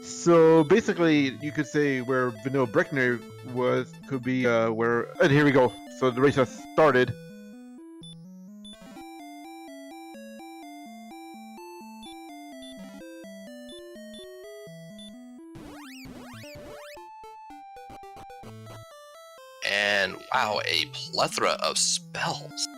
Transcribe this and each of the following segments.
So basically, you could say where Vanilla Breckenridge was could be where. And here we go. So the race has started. And wow, a plethora of spells.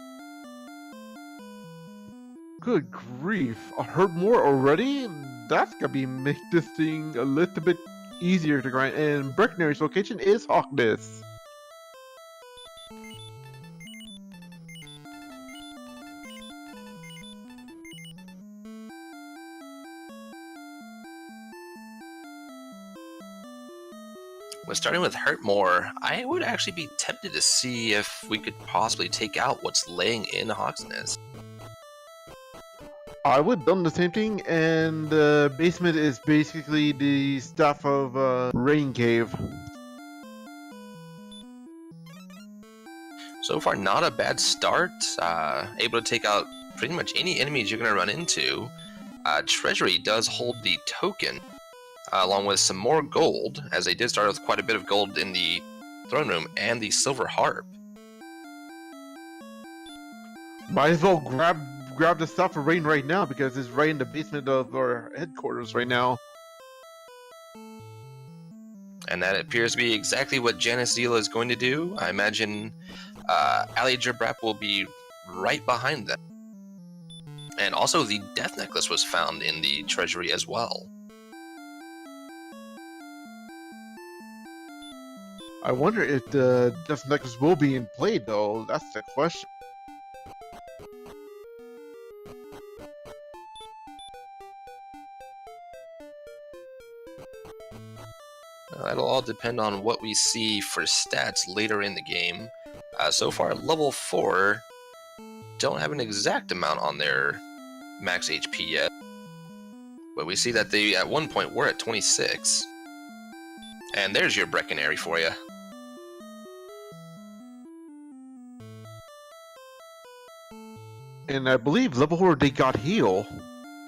Good grief! I heard more already. That's gonna be make this thing a little bit easier to grind. And Breckenridge's location is Hawkness. When starting with Hurtmore, I would actually be tempted to see if we could possibly take out what's laying in Hawksness. I would have done the same thing, and the basement is basically the stuff of Rain Cave. So far, not a bad start. Able to take out pretty much any enemies you're going to run into. Treasury does hold the token, along with some more gold, as they did start with quite a bit of gold in the throne room, and the silver harp. Might as well grab the stuff for Rain right now, because it's right in the basement of our headquarters right now. And that appears to be exactly what JanusZeal is going to do. I imagine Aligerbrap will be right behind them. And also the death necklace was found in the treasury as well. I wonder if the death necklace will be in play, though. That's the question. That'll all depend on what we see for stats later in the game. So far, level 4 don't have an exact amount on their max HP yet, but we see that they at one point were at 26. And there's your Breckenary for you. And I believe level 4 they got heal,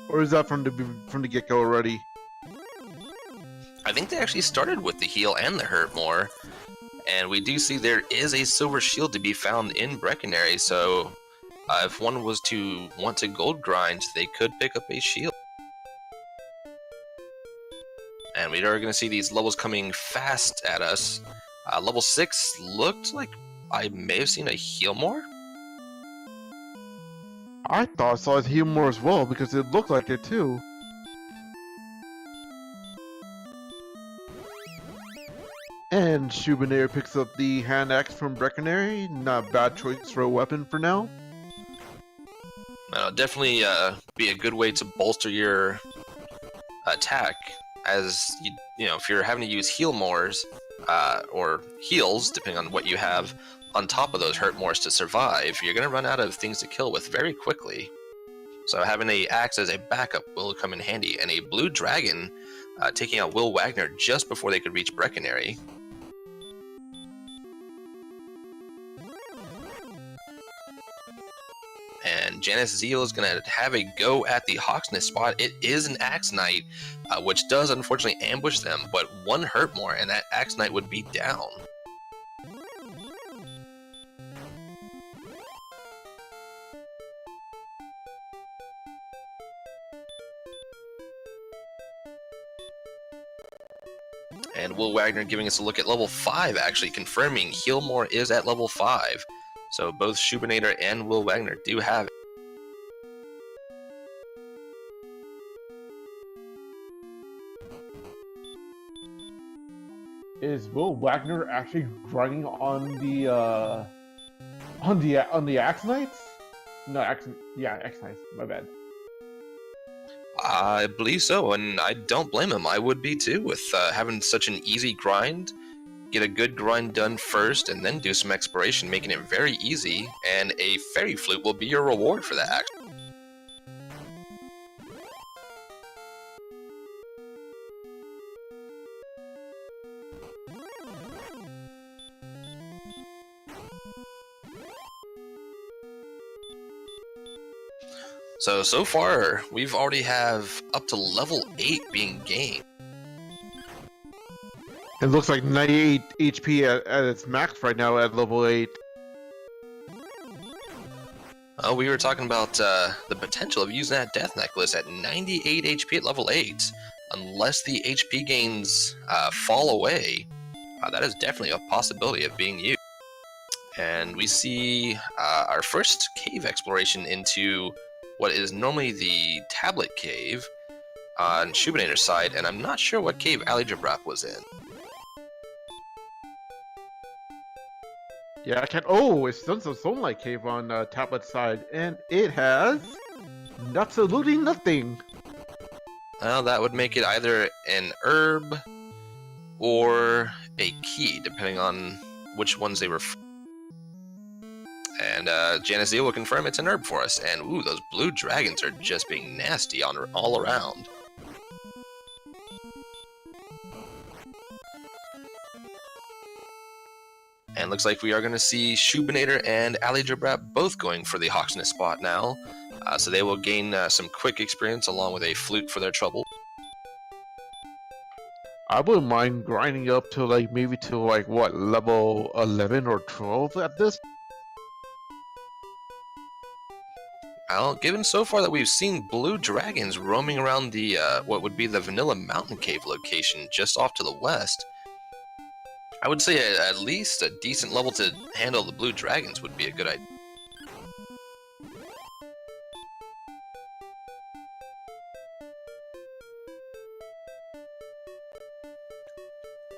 or is that from the get-go already? I think they actually started with the heal and the hurt more, and we do see there is a silver shield to be found in Breckenary, so if one was to want to gold grind, they could pick up a shield. And we are going to see these levels coming fast at us. Level 6 looked like I may have seen a heal more. I thought I saw it heal more as well, because it looked like it too. And Shoobinator picks up the hand axe from Breckenary. Not a bad choice for a weapon for now. Definitely be a good way to bolster your attack, as you know, if you're having to use heal mores or heals, depending on what you have, on top of those hurt mores to survive, you're going to run out of things to kill with very quickly. So having an axe as a backup will come in handy, and a blue dragon taking out Will Wagner just before they could reach Breckenary. And JanusZeal is going to have a go at the Hawksness spot. It is an Axe Knight, which does unfortunately ambush them, but one hurt more and that Axe Knight would be down. And Will Wagner giving us a look at level 5, actually confirming Healmore is at level 5. So both Shoobinator and Will Wagner do have it. Is Will Wagner actually grinding on the Axe Knights? No, Axe Knights. My bad. I believe so, and I don't blame him. I would be too, with having such an easy grind. Get a good grind done first, and then do some exploration, making it very easy, and a fairy flute will be your reward for that action. So far, we've already have up to level 8 being gained. It looks like 98 HP at its max right now at level 8. Oh, we were talking about the potential of using that death necklace at 98 HP at level 8. Unless the HP gains fall away, that is definitely a possibility of being used. And we see our first cave exploration into what is normally the tablet cave on Shoobinator's side, and I'm not sure what cave Aligerbrap was in. Yeah, I can. Oh, it's done some Sunlight Cave on tablet side, and it has absolutely nothing. Well, that would make it either an herb or a key, depending on which ones they were. And JanusZeal will confirm it's an herb for us. And ooh, those blue dragons are just being nasty all around. And looks like we are going to see Shoobinator and Aligerbrap both going for the Hawksnest spot now. So they will gain some quick experience along with a flute for their trouble. I wouldn't mind grinding up to like maybe to like what, level 11 or 12 at this. Well, given so far that we've seen blue dragons roaming around the what would be the Vanilla Mountain Cave location just off to the west, I would say at least a decent level to handle the blue dragons would be a good idea.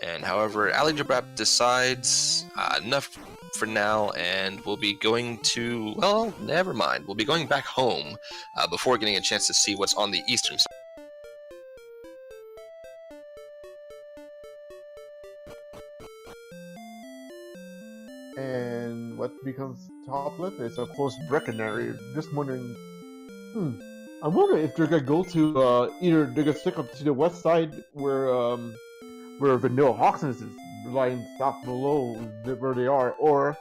And however, Aligerbrap decides enough for now, and we'll be going to, well, never mind. We'll be going back home before getting a chance to see what's on the eastern side. And what becomes top left is of course Breckenary. Just wondering, I wonder if they're gonna go to either they're gonna stick up to the west side where Vanilla Hawksness is lying south below where they are, or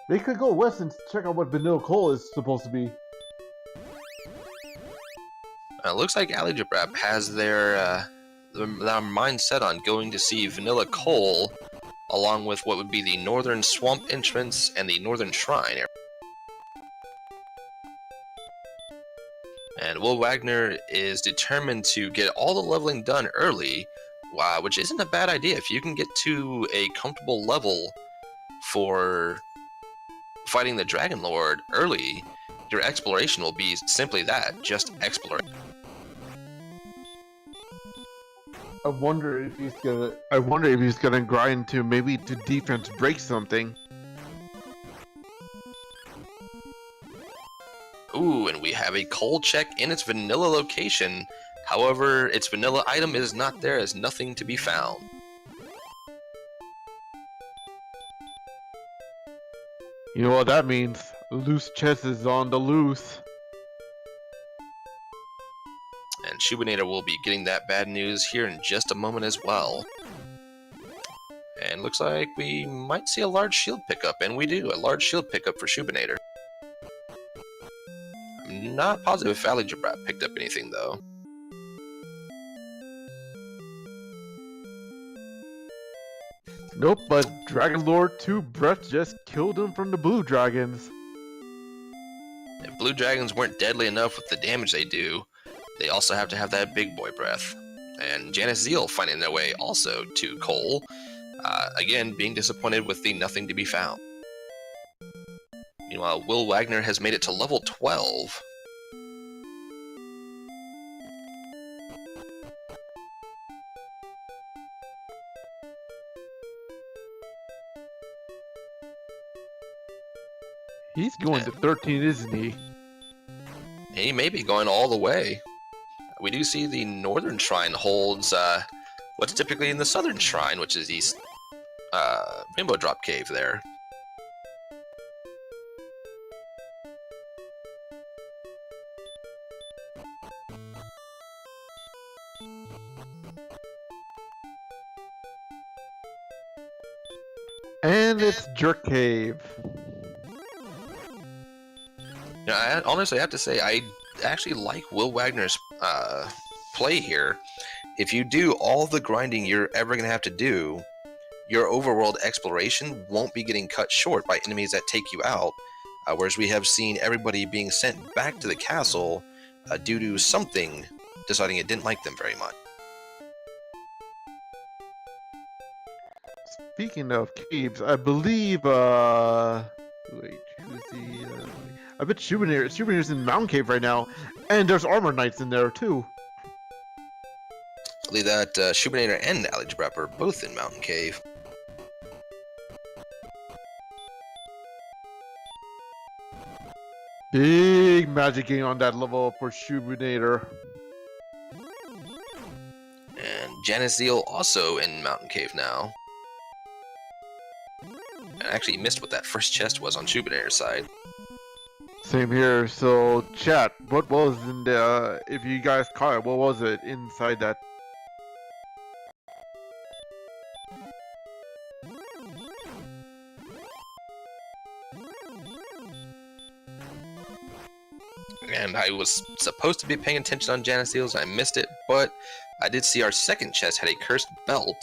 they could go west and check out what Vanilla Coal is supposed to be. It looks like Aligerbrap has their mind set on going to see Vanilla Coal, along with what would be the northern swamp entrance and the northern shrine area. And Will Wagner is determined to get all the leveling done early, which isn't a bad idea. If you can get to a comfortable level for fighting the Dragon Lord early, your exploration will be simply that, just exploration. I wonder if he's gonna grind to maybe to defense break something. Ooh, and we have a coal check in its vanilla location. However, its vanilla item is not there as nothing to be found. You know what that means? Loose chest is on the loose. And Shoobinator will be getting that bad news here in just a moment as well. And looks like we might see a large shield pickup, and we do, a large shield pickup for Shoobinator. I'm not positive if Aligerbrap picked up anything though. Nope, but Dragon Lord 2 Breath just killed him from the blue dragons. If blue dragons weren't deadly enough with the damage they do, they also have to have that big boy breath. And JanusZeal finding their way also to coal, again being disappointed with the nothing to be found. Meanwhile, Will Wagner has made it to level 12. He's going to 13, isn't he? He may be going all the way. We do see the northern shrine holds what's typically in the southern shrine, which is the Rainbow Drop Cave there. And it's Jerk Cave. Now, I honestly have to say, I actually like Will Wagner's play here. if you do all the grinding you're ever going to have to do, your overworld exploration won't be getting cut short by enemies that take you out, whereas we have seen everybody being sent back to the castle due to something deciding it didn't like them very much. Speaking of caves, I believe, wait, who's the, I bet Shoobinator's in Mountain Cave right now, and there's Armor Knights in there, too. I believe that Shoobinator and Aligerbrap are both in Mountain Cave. Big magic gain on that level for Shoobinator. And JanusZeal also in Mountain Cave now. I actually missed what that first chest was on Shoobinator's side. Same here. So, chat, what was in the, if you guys caught it, what was it inside that? And I was supposed to be paying attention on JanusZeal's, I missed it, but I did see our second chest had a cursed belt.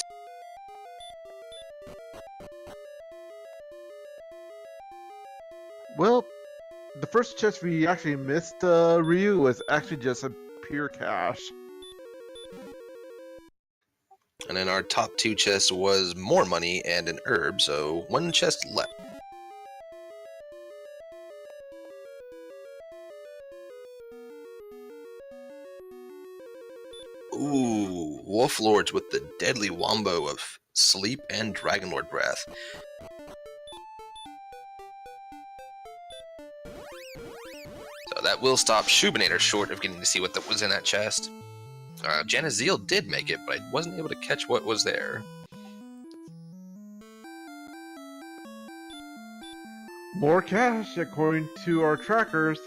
Well, the first chest we actually missed, Ryu, was actually just a pure cash. And then our top two chests was more money and an herb, so one chest left. Ooh, Wolf Lords with the deadly wombo of Sleep and Dragonlord Breath. So that will stop Shoobinator short of getting to see what was in that chest. JanusZeal did make it, but I wasn't able to catch what was there. More cash, according to our trackers.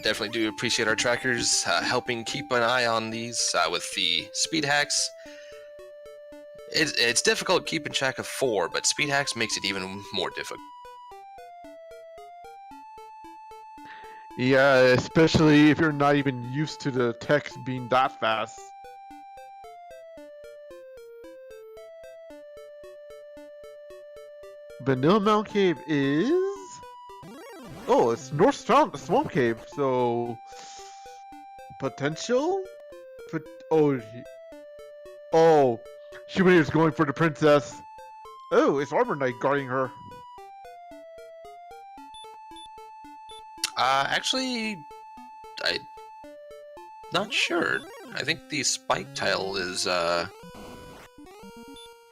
Definitely do appreciate our trackers helping keep an eye on these with the speed hacks. It's difficult keeping track of 4, but speed hacks makes it even more difficult. Yeah, especially if you're not even used to the text being that fast. Vanilla Mountain Cave is... Oh, it's North Swamp Cave, so... Potential? Oh, Shoobinator's going for the princess. Oh, it's Armor Knight guarding her. Actually, I'm not sure. I think the spike tile is a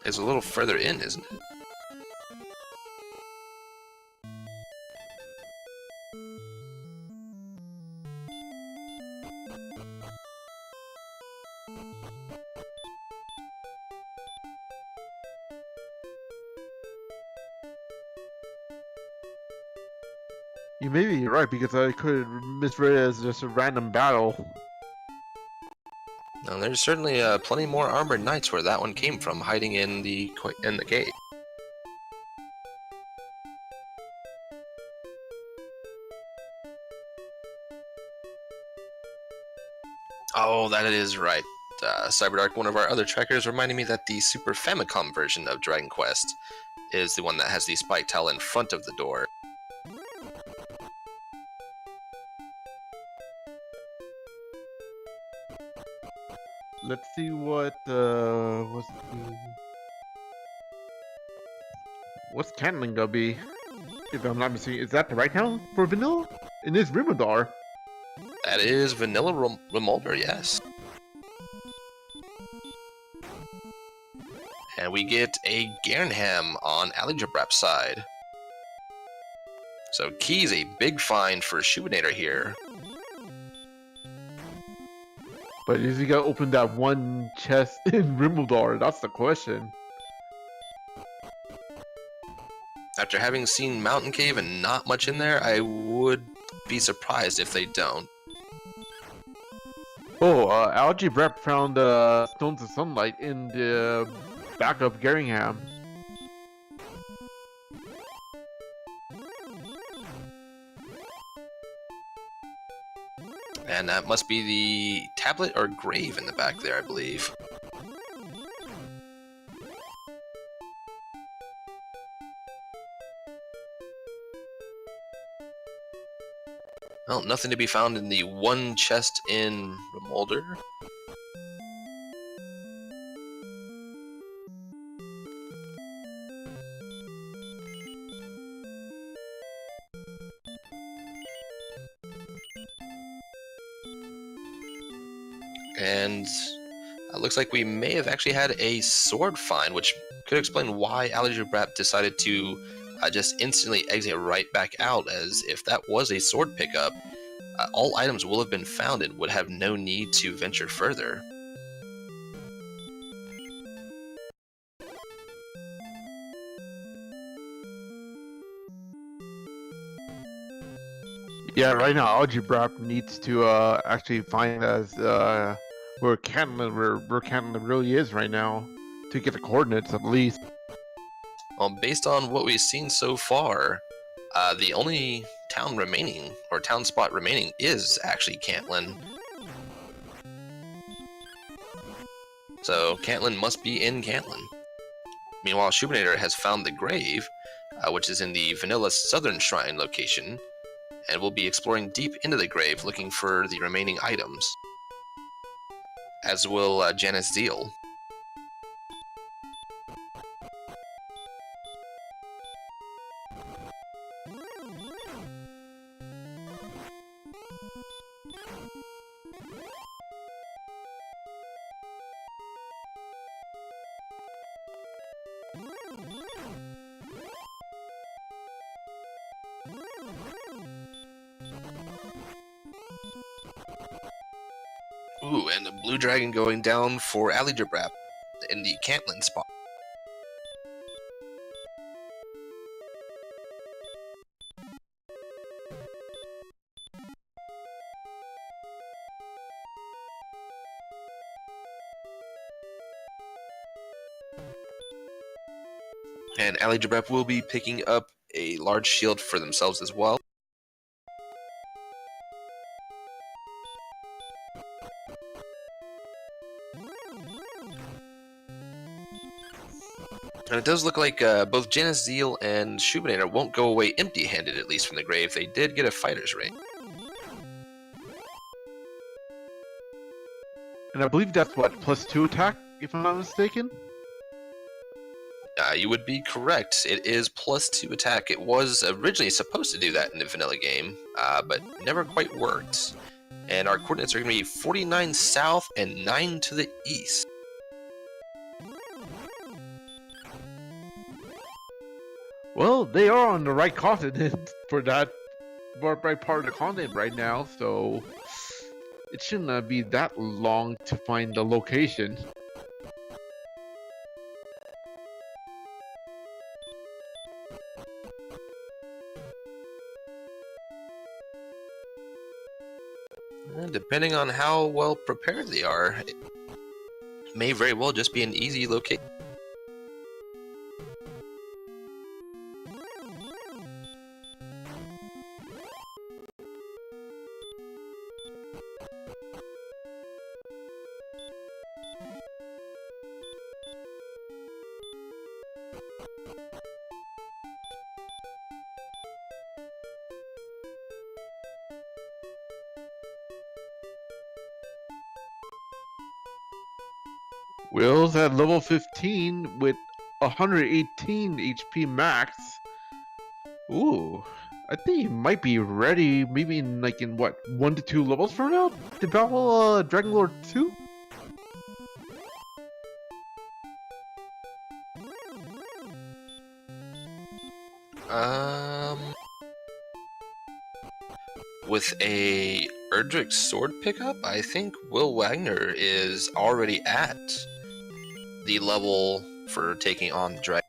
little further in, isn't it? You may be right, because I could have misread it as just a random battle. Now, there's certainly plenty more armored knights where that one came from, hiding in the cave. Oh, that is right. Cyberdark, one of our other trackers, reminded me that the Super Famicom version of Dragon Quest is the one that has the spike tile in front of the door. Let's see what's Cantling gonna be? If I'm not mistaken, is that the right town for Vanilla? It is Rimodar. That is Vanilla Remolder, yes. And we get a Gernham on Aligerbrap's side. So Key's a big find for Shoobinator here. But is he gonna open that one chest in Rimodar? That's the question. After having seen Mountain Cave and not much in there, I would be surprised if they don't. Oh, Aligerbrap found Stones of Sunlight in the back of Geringham. And that must be the tablet or grave in the back there, I believe. Well, nothing to be found in the one chest in Remolder. And it looks like we may have actually had a sword find, which could explain why Aligerbrap decided to just instantly exit right back out, as if that was a sword pickup, all items will have been found and would have no need to venture further. Yeah, right now Aligerbrap needs to actually find us where Cantlin really is right now to get the coordinates at least. Based on what we've seen so far, the only town remaining, or town spot remaining, is actually Cantlin. So Cantlin must be in Cantlin. Meanwhile, Shoobinator has found the grave, which is in the Vanilla Southern Shrine location, and will be exploring deep into the grave looking for the remaining items. As will JanusZeal. Ooh, and the blue dragon going down for Aligerbrap in the Cantlin spot. And Aligerbrap will be picking up a large shield for themselves as well. And it does look like both JanusZeal and Shoobinator won't go away empty-handed, at least from the grave. They did get a fighter's rate. And I believe that's what, +2 attack, if I'm not mistaken? You would be correct. It is +2 attack. It was originally supposed to do that in the vanilla game, but never quite worked. And our coordinates are going to be 49 south and 9 to the east. Well, they are on the right continent for that right part of the continent right now, so it shouldn't be that long to find the location. And depending on how well prepared they are, it may very well just be an easy location. Will's at level 15 with 118 HP max. Ooh, I think he might be ready, maybe in what, 1 to 2 levels from now to battle Dragon Lord 2? With a Erdrick sword pickup, I think Will Wagner is already at the level for taking on the dragon.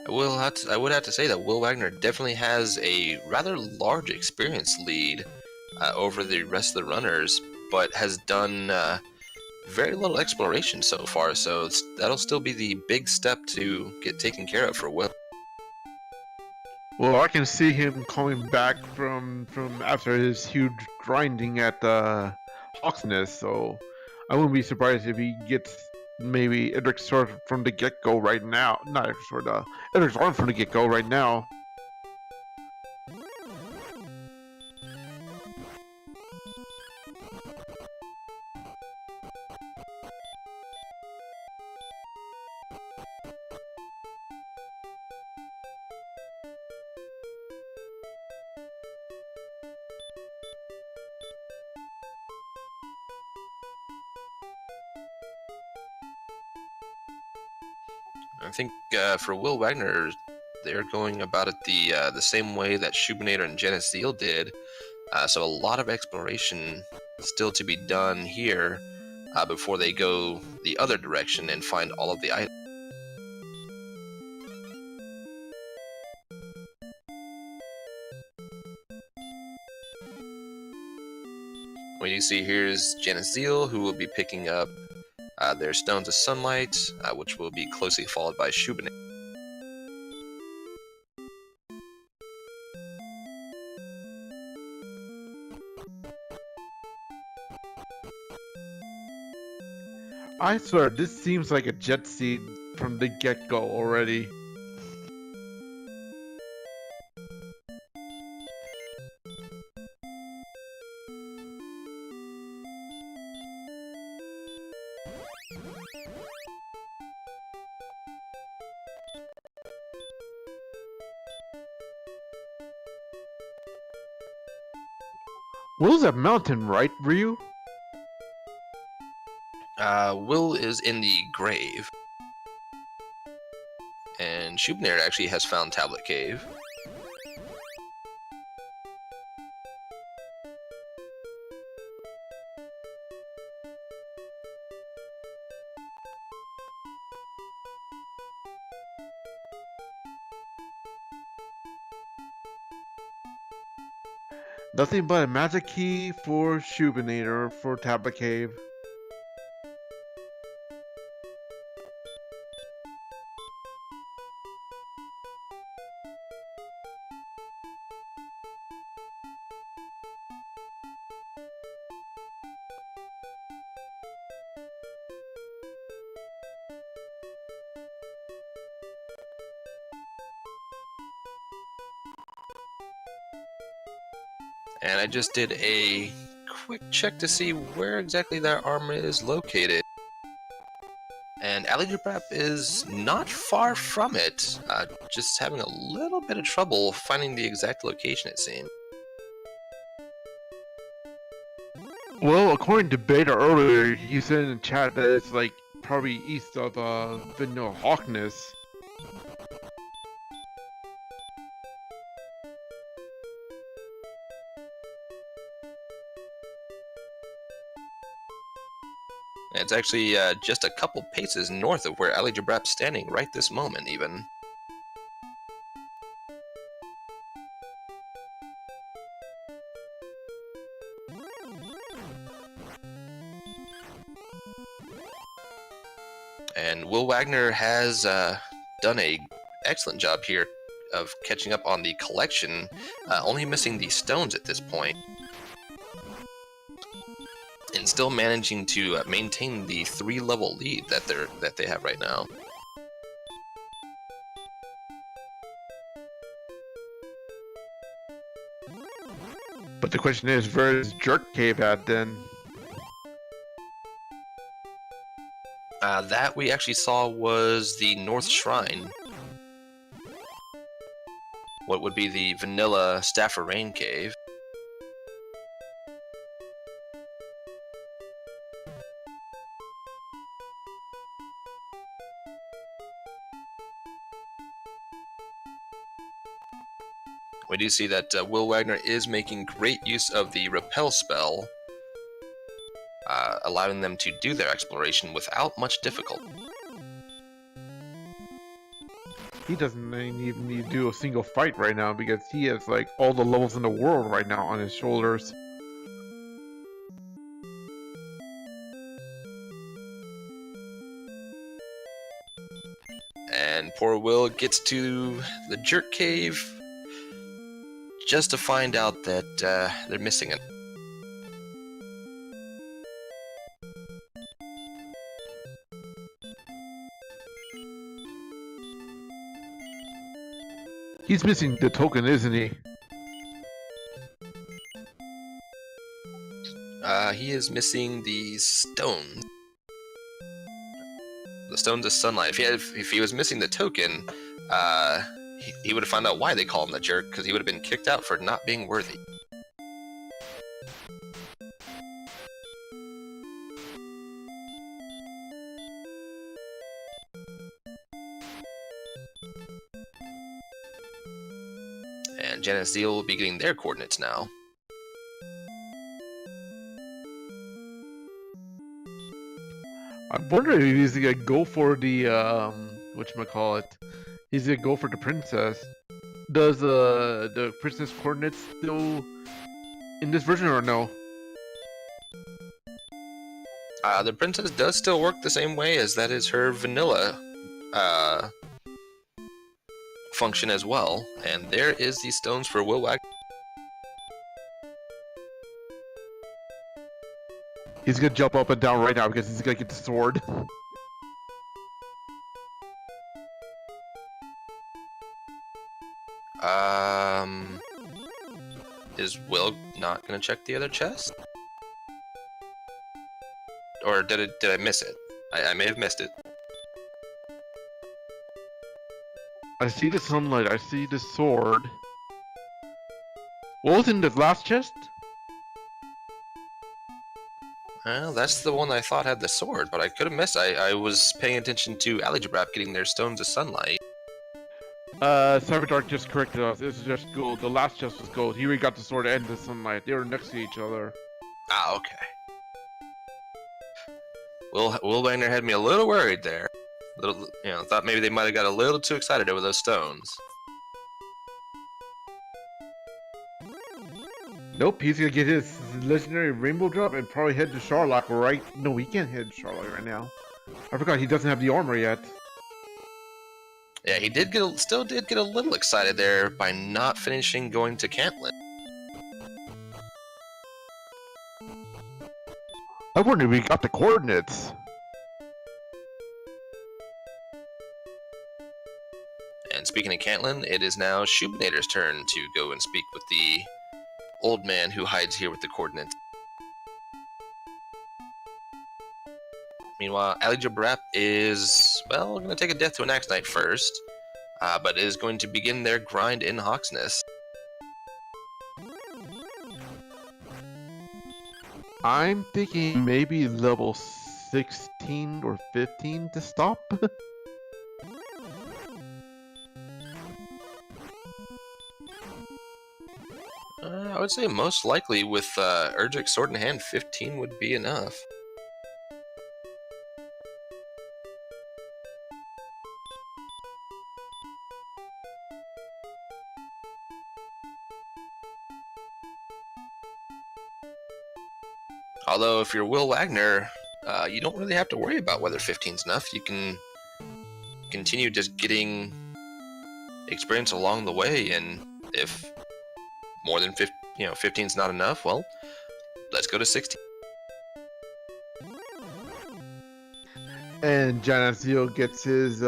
I would have to say that Will Wagner definitely has a rather large experience lead over the rest of the runners, but has done very little exploration so far. So that'll still be the big step to get taken care of for Will. Well, I can see him coming back from after his huge grinding at Hawk's Nest, so I wouldn't be surprised if he gets maybe Edric's sword from the get-go right now. Not Edric's sword, Edric's arm from the get-go right now. I think for Will Wagner, they're going about it the same way that Shoobinator and JanusZeal did. So a lot of exploration still to be done here before they go the other direction and find all of the items. What you see here is JanusZeal, who will be picking up their Stones of Sunlight, which will be closely followed by Shoobinator. I swear, this seems like a jet scene from the get-go already. Will's a mountain, right, Ryu? Will is in the grave, and Shoobinator actually has found Tablet Cave. Nothing but a magic key for Shoobinator for Tablet Cave. And I just did a quick check to see where exactly that armor is located. And Aligerbrap is not far from it, just having a little bit of trouble finding the exact location, it seems. Well, according to Beta earlier, he said in the chat that it's like probably east of Vanilla Hawkness. It's actually just a couple paces north of where Aligerbrap's standing right this moment, even. And Will Wagner has done a excellent job here of catching up on the collection, only missing the stones at this point. And still managing to maintain the 3-level lead that they have right now. But the question is, where is Jerk Cave at then? That we actually saw was the North Shrine. What would be the vanilla Staff of Rain Cave. We do see that Will Wagner is making great use of the Repel spell, allowing them to do their exploration without much difficulty. he doesn't even need to do a single fight right now because he has like all the levels in the world right now on his shoulders. And poor Will gets to the jerk cave just to find out that they're missing it. He's missing the token, isn't he? He is missing the stones. The stones of sunlight. If he was missing the token, he would have found out why they call him the jerk, because he would have been kicked out for not being worthy. And JanusZeal will be getting their coordinates now. I'm wondering if he's gonna go for the whatchamacallit. He's gonna go for the princess. Does the princess coordinates still in this version or no? The princess does still work the same way, as that is her vanilla function as well. And there is the stones for WillWagner. He's gonna jump up and down right now because he's gonna get the sword. Is Will not gonna check the other chest? Or did I miss it? I may have missed it. I see the sunlight, I see the sword. What was in the last chest? Well, that's the one I thought had the sword, but I could have missed. I was paying attention to Aligerbrap getting their stones of sunlight. Cyberdark just corrected us. It's just gold. The last chest was gold. He already got the sword and the sunlight. They were next to each other. Ah, okay. Will Wagner had me a little worried there. Thought maybe they might have got a little too excited over those stones. Nope, he's gonna get his legendary rainbow drop and probably head to Sharlock, right? No, he can't head to Sharlock right now. I forgot he doesn't have the armor yet. Yeah, he still did get a little excited there by not finishing going to Cantlin. I wonder if we got the coordinates. And speaking of Cantlin, it is now Shoobinator's turn to go and speak with the old man who hides here with the coordinates. Meanwhile, Aligerbrap is, well, going to take a death to an Axe Knight first, but is going to begin their grind in Hawksness. I'm thinking maybe level 16 or 15 to stop. I would say most likely with Urgic Sword in Hand, 15 would be enough. Although, if you're Will Wagner, you don't really have to worry about whether 15's enough. You can continue just getting experience along the way, and if more than 15's not enough, well, let's go to 16. And JanusZeal gets his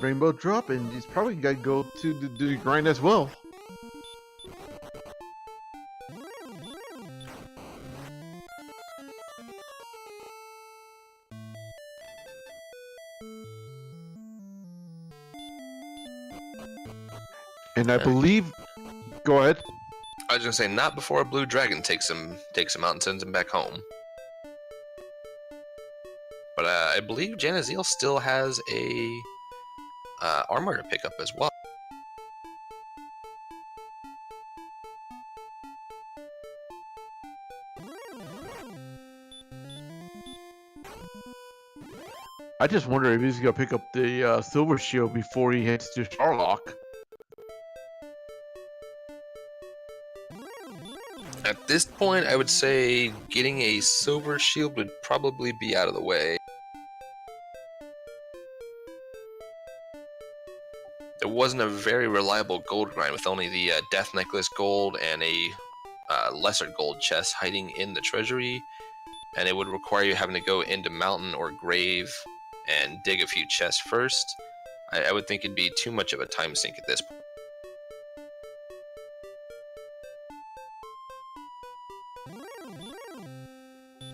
rainbow drop, and he's probably gonna go to the grind as well. And I believe, go ahead. I was gonna say, not before a blue dragon takes him out and sends him back home. But I believe JanusZeal still has a armor to pick up as well. I just wonder if he's gonna pick up the silver shield before he heads to Sharlock. At this point, I would say getting a silver shield would probably be out of the way. It wasn't a very reliable gold grind with only the death necklace gold and a lesser gold chest hiding in the treasury, and it would require you having to go into mountain or grave and dig a few chests first. I would think it'd be too much of a time sink at this point.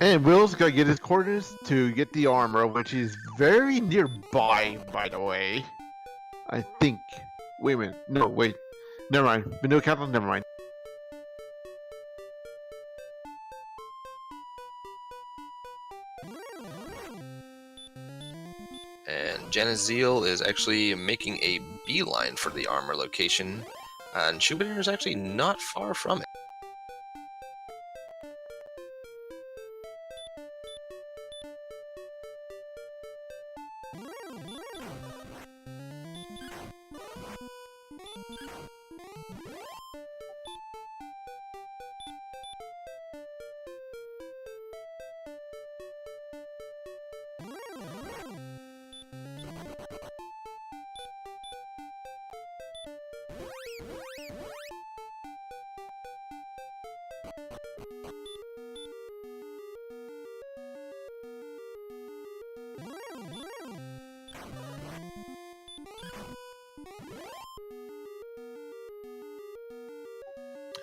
And Will's gonna get his coordinates to get the armor, which is very nearby, by the way. I think. Wait a minute. No, wait. Never mind. Vanilla Capital, never mind. And JanusZeal is actually making a beeline for the armor location, and Shoobinator is actually not far from it.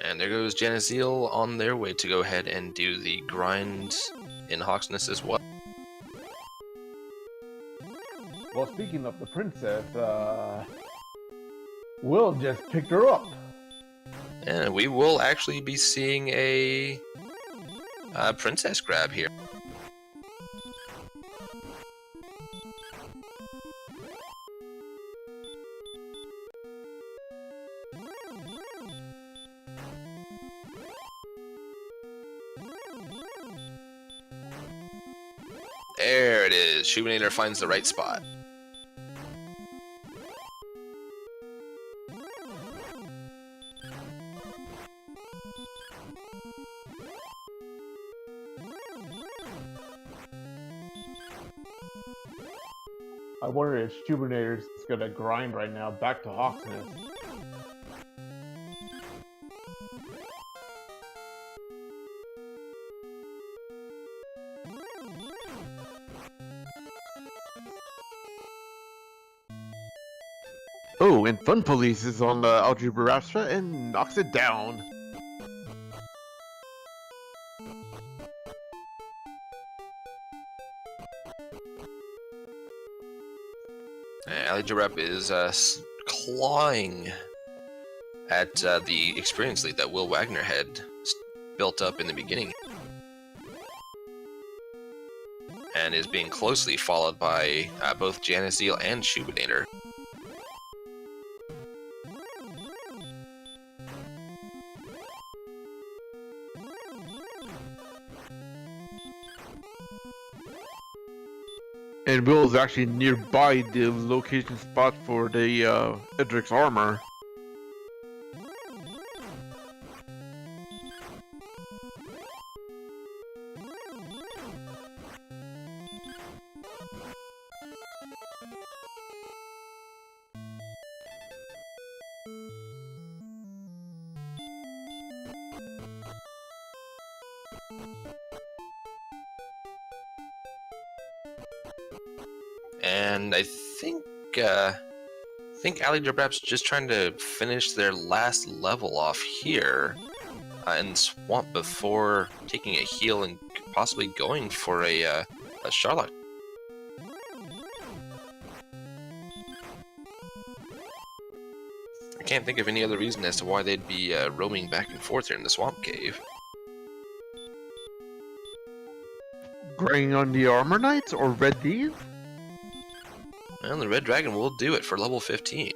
And there goes JanusZeal on their way to go ahead and do the grind in Hawksness as well. Well, speaking of the princess, Will just picked her up. And we will actually be seeing a princess grab here. There it is. Shoobinator finds the right spot. I wonder if Shoobinator's gonna grind right now back to Hawksness. Oh, and Fun Police is on the Aligerbrap and knocks it down. Aligerbrap is clawing at the experience lead that Will Wagner had built up in the beginning, and is being closely followed by both JanusZeal and Shoobinator. And Will is actually nearby the location spot for the Edric's armor. And I think Aligerbrap's just trying to finish their last level off here in the swamp before taking a heal and possibly going for a Charlotte. I can't think of any other reason as to why they'd be roaming back and forth here in the swamp cave. Grinding on the Armor Knights or Red Thieves? Well, the Red Dragon will do it for level 15.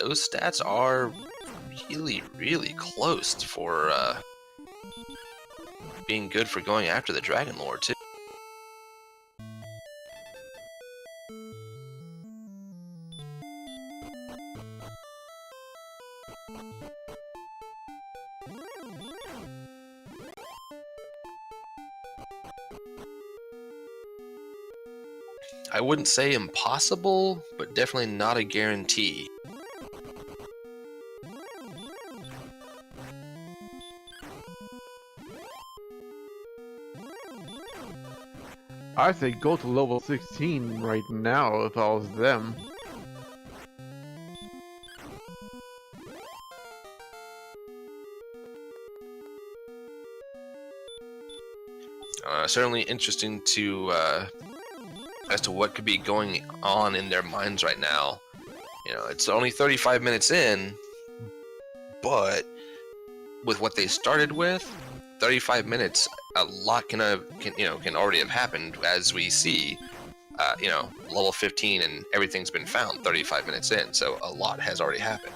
Those stats are really, really close for being good for going after the Dragon Lord, too. I wouldn't say impossible, but definitely not a guarantee. I say go to level 16 right now if I was them. Certainly interesting to as to what could be going on in their minds right now. You know, it's only 35 minutes in, but with what they started with, 35 minutes, a lot can already have happened, as we see. Level 15 and everything's been found 35 minutes in, so a lot has already happened.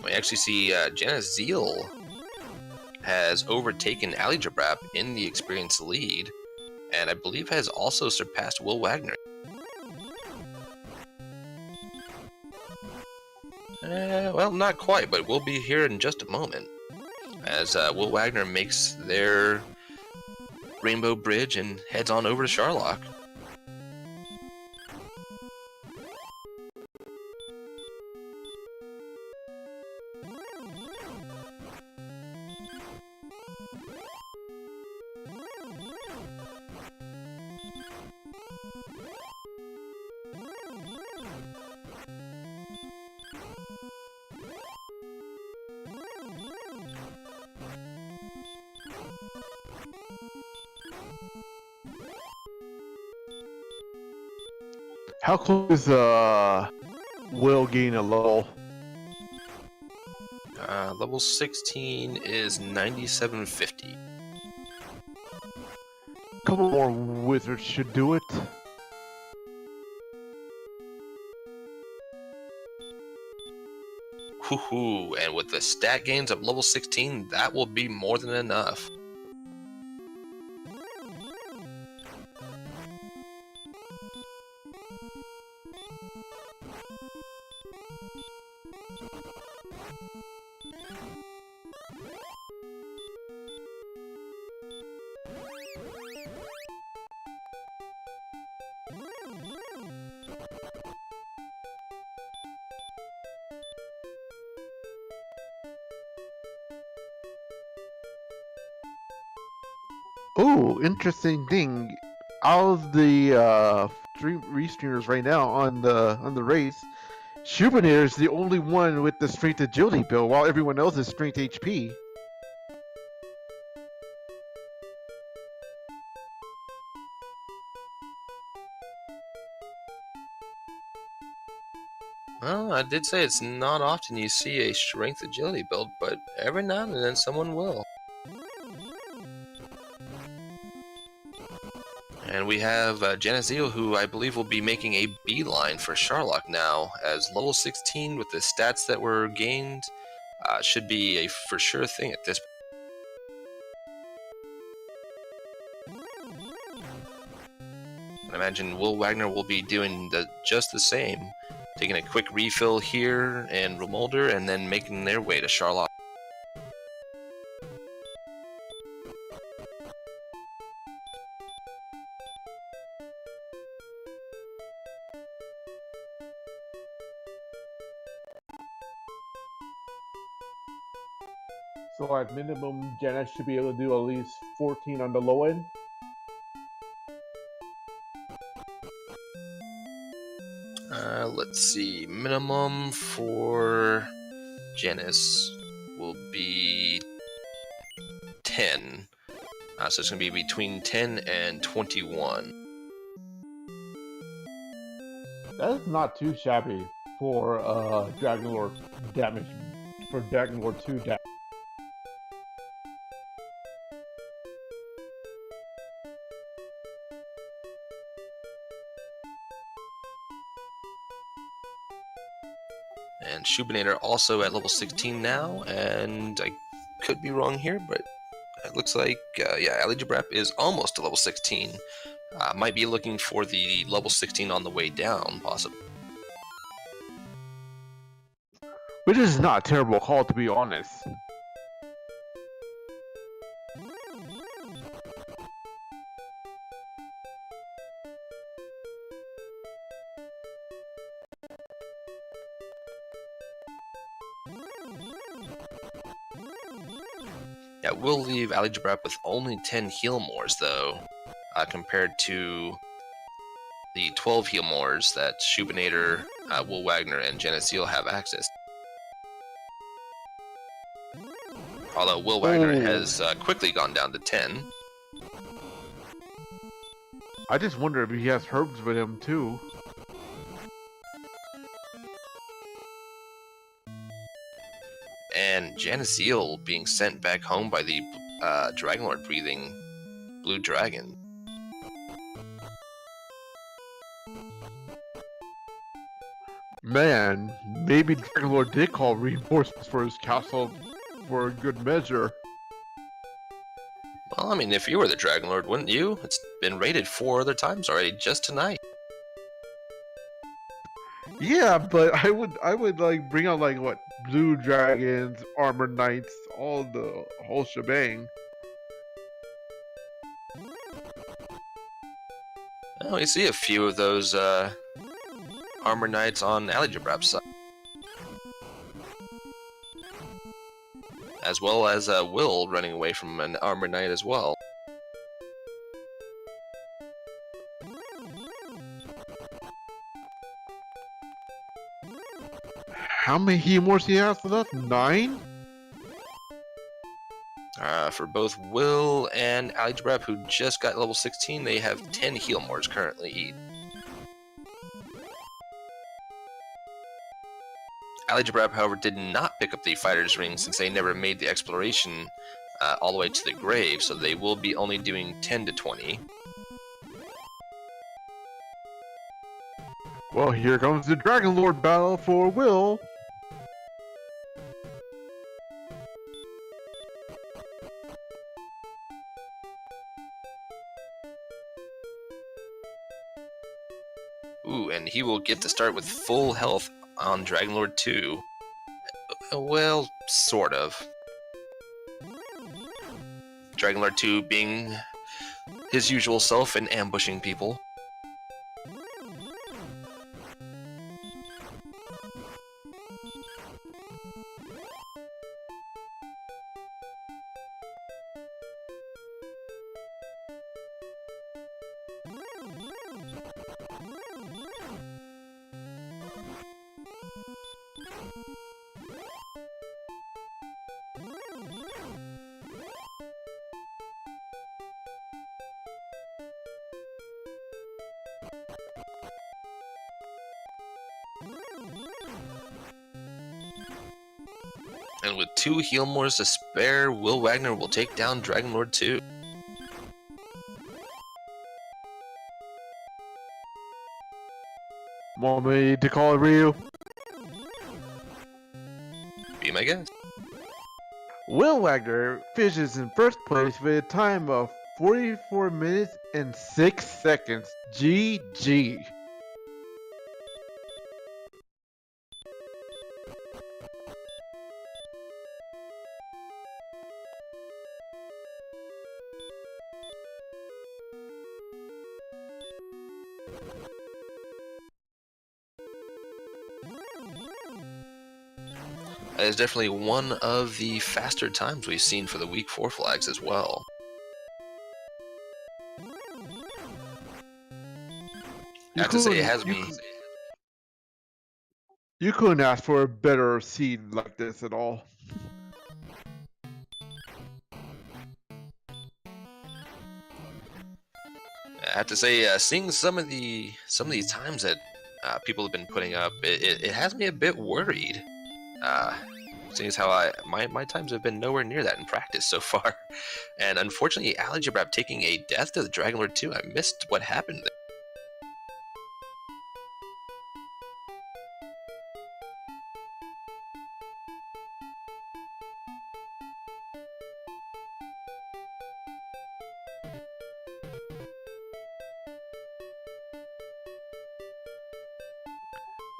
We actually see JanusZeal has overtaken Aligerbrap in the experience lead, and I believe has also surpassed WillWagner. Well, not quite, but we'll be here in just a moment, as WillWagner makes their Rainbow Bridge and heads on over to Sharlock. How close is Will getting a level? Level 16 is 9750. A couple more wizards should do it. Woohoo! And with the stat gains of level 16, that will be more than enough. Oh, interesting thing. Out of the restreamers right now on the race, Shoobinator is the only one with the strength agility build, while everyone else is strength HP. Well, I did say it's not often you see a strength agility build, but every now and then someone will. And we have JanusZeal, who I believe will be making a beeline for Sharlock now, as level 16 with the stats that were gained should be a for sure thing at this point. I imagine WillWagner will be doing just the same, taking a quick refill here in Remolder and then making their way to Sharlock. So at minimum, Janus should be able to do at least 14 on the low end. Let's see, minimum for Janus will be 10. So it's going to be between 10 and 21. That's not too shabby for Dragon Lord damage, for Dragon Lord 2 damage. And Shoobinator also at level 16 now, and I could be wrong here, but it looks like, yeah, Aligerbrap is almost to level 16. Might be looking for the level 16 on the way down, possibly. Which is not a terrible call, to be honest. Yeah, we'll leave Aligerbrap with only 10 heal mores, though, compared to the 12 heal mores that Shoobinator, WillWagner, and JanusZeal have access to. Although WillWagner has quickly gone down to 10. I just wonder if he has herbs with him, too. And JanusZeal being sent back home by the Dragonlord breathing blue dragon. Man, maybe Dragonlord did call reinforcements for his castle for a good measure. Well, I mean, if you were the Dragonlord, wouldn't you? It's been raided 4 other times already, just tonight. Yeah, but I would like bring out like what, blue dragons, armor knights, the whole shebang. Well, we see a few of those armor knights on Aligerbrap's side, as well as Will running away from an armor knight as well. How many Hemors he has left? 9? For both Will and Aligerbrap, who just got level 16, they have 10 heal mores currently each. Aligerbrap, however, did not pick up the fighter's ring since they never made the exploration all the way to the grave, so they will be only doing 10 to 20. Well, here comes the Dragonlord battle for Will. Ooh, and he will get to start with full health on Dragonlord 2. Well, sort of. Dragonlord 2 being his usual self and ambushing people. And with 2 heal mores to spare, WillWagner will take down Dragonlord 2. Want me to call it Ryu? Be my guest. WillWagner finishes in first place with a time of 44 minutes and 6 seconds. GG. That is definitely one of the faster times we've seen for the week 4 flags as well. I have to say, it has me. You couldn't ask for a better seed like this at all. I have to say, seeing some of these times that people have been putting up, it has me a bit worried. Seeing as how my times have been nowhere near that in practice so far. And unfortunately, Aligerbrap taking a death to the Dragon Lord 2, I missed what happened there.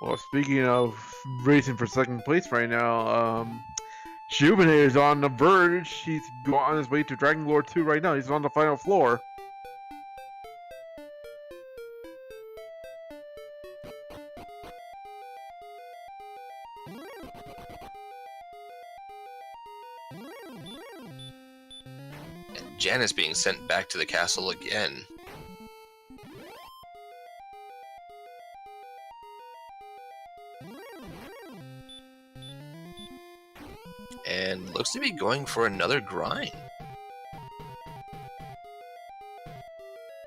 Well, speaking of racing for second place right now, Shoobinator is on the verge. He's on his way to Dragon Lord 2 right now. He's on the final floor. And Janus being sent back to the castle again. And looks to be going for another grind.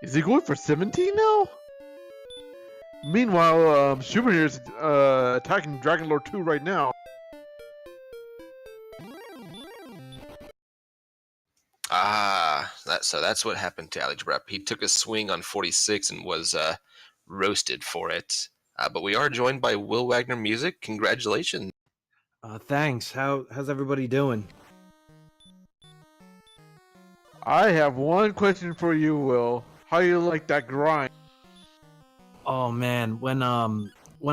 Is he going for 17 now? Meanwhile, Shoobinator is attacking Dragon Lord 2 right now. So that's what happened to Aligerbrap. He took a swing on 46 and was roasted for it. But we are joined by WillWagnerMusic. Congratulations. Thanks. How's everybody doing? I have one question for you, Will. How you like that grind? Oh man, when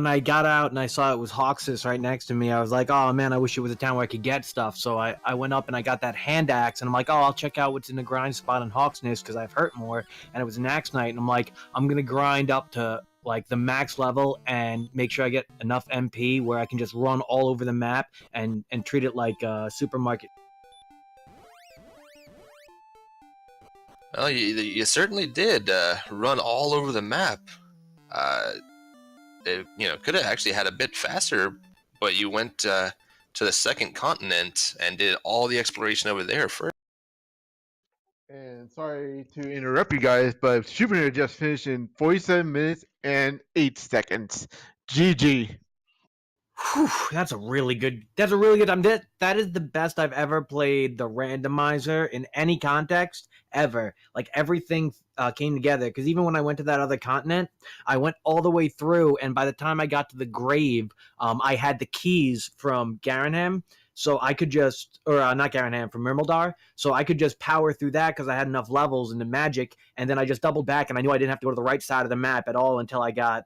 I got out and I saw it was Hoxus right next to me, I was like, oh man, I wish it was a town where I could get stuff. So I went up and I got that hand axe, and I'm like, oh, I'll check out what's in the grind spot in Hawksness because I've hurt more, and it was an axe night, and I'm like, I'm gonna grind up to like the max level and make sure I get enough MP where I can just run all over the map and treat it like a supermarket. Well, you certainly did run all over the map. It could have actually had a bit faster, but you went to the second continent and did all the exploration over there first. And sorry to interrupt you guys, but Shoobinator just finished in 47 minutes and 8 seconds. GG. Whew, that's a really good that is the best I've ever played the randomizer in any context ever. Like everything came together, because even when I went to that other continent, I went all the way through, and by the time I got to the grave, I had the keys from Garanham, so I could just, or not Garanham, from Mirmildar, so I could just power through that because I had enough levels into magic, and then I just doubled back, and I knew I didn't have to go to the right side of the map at all until I got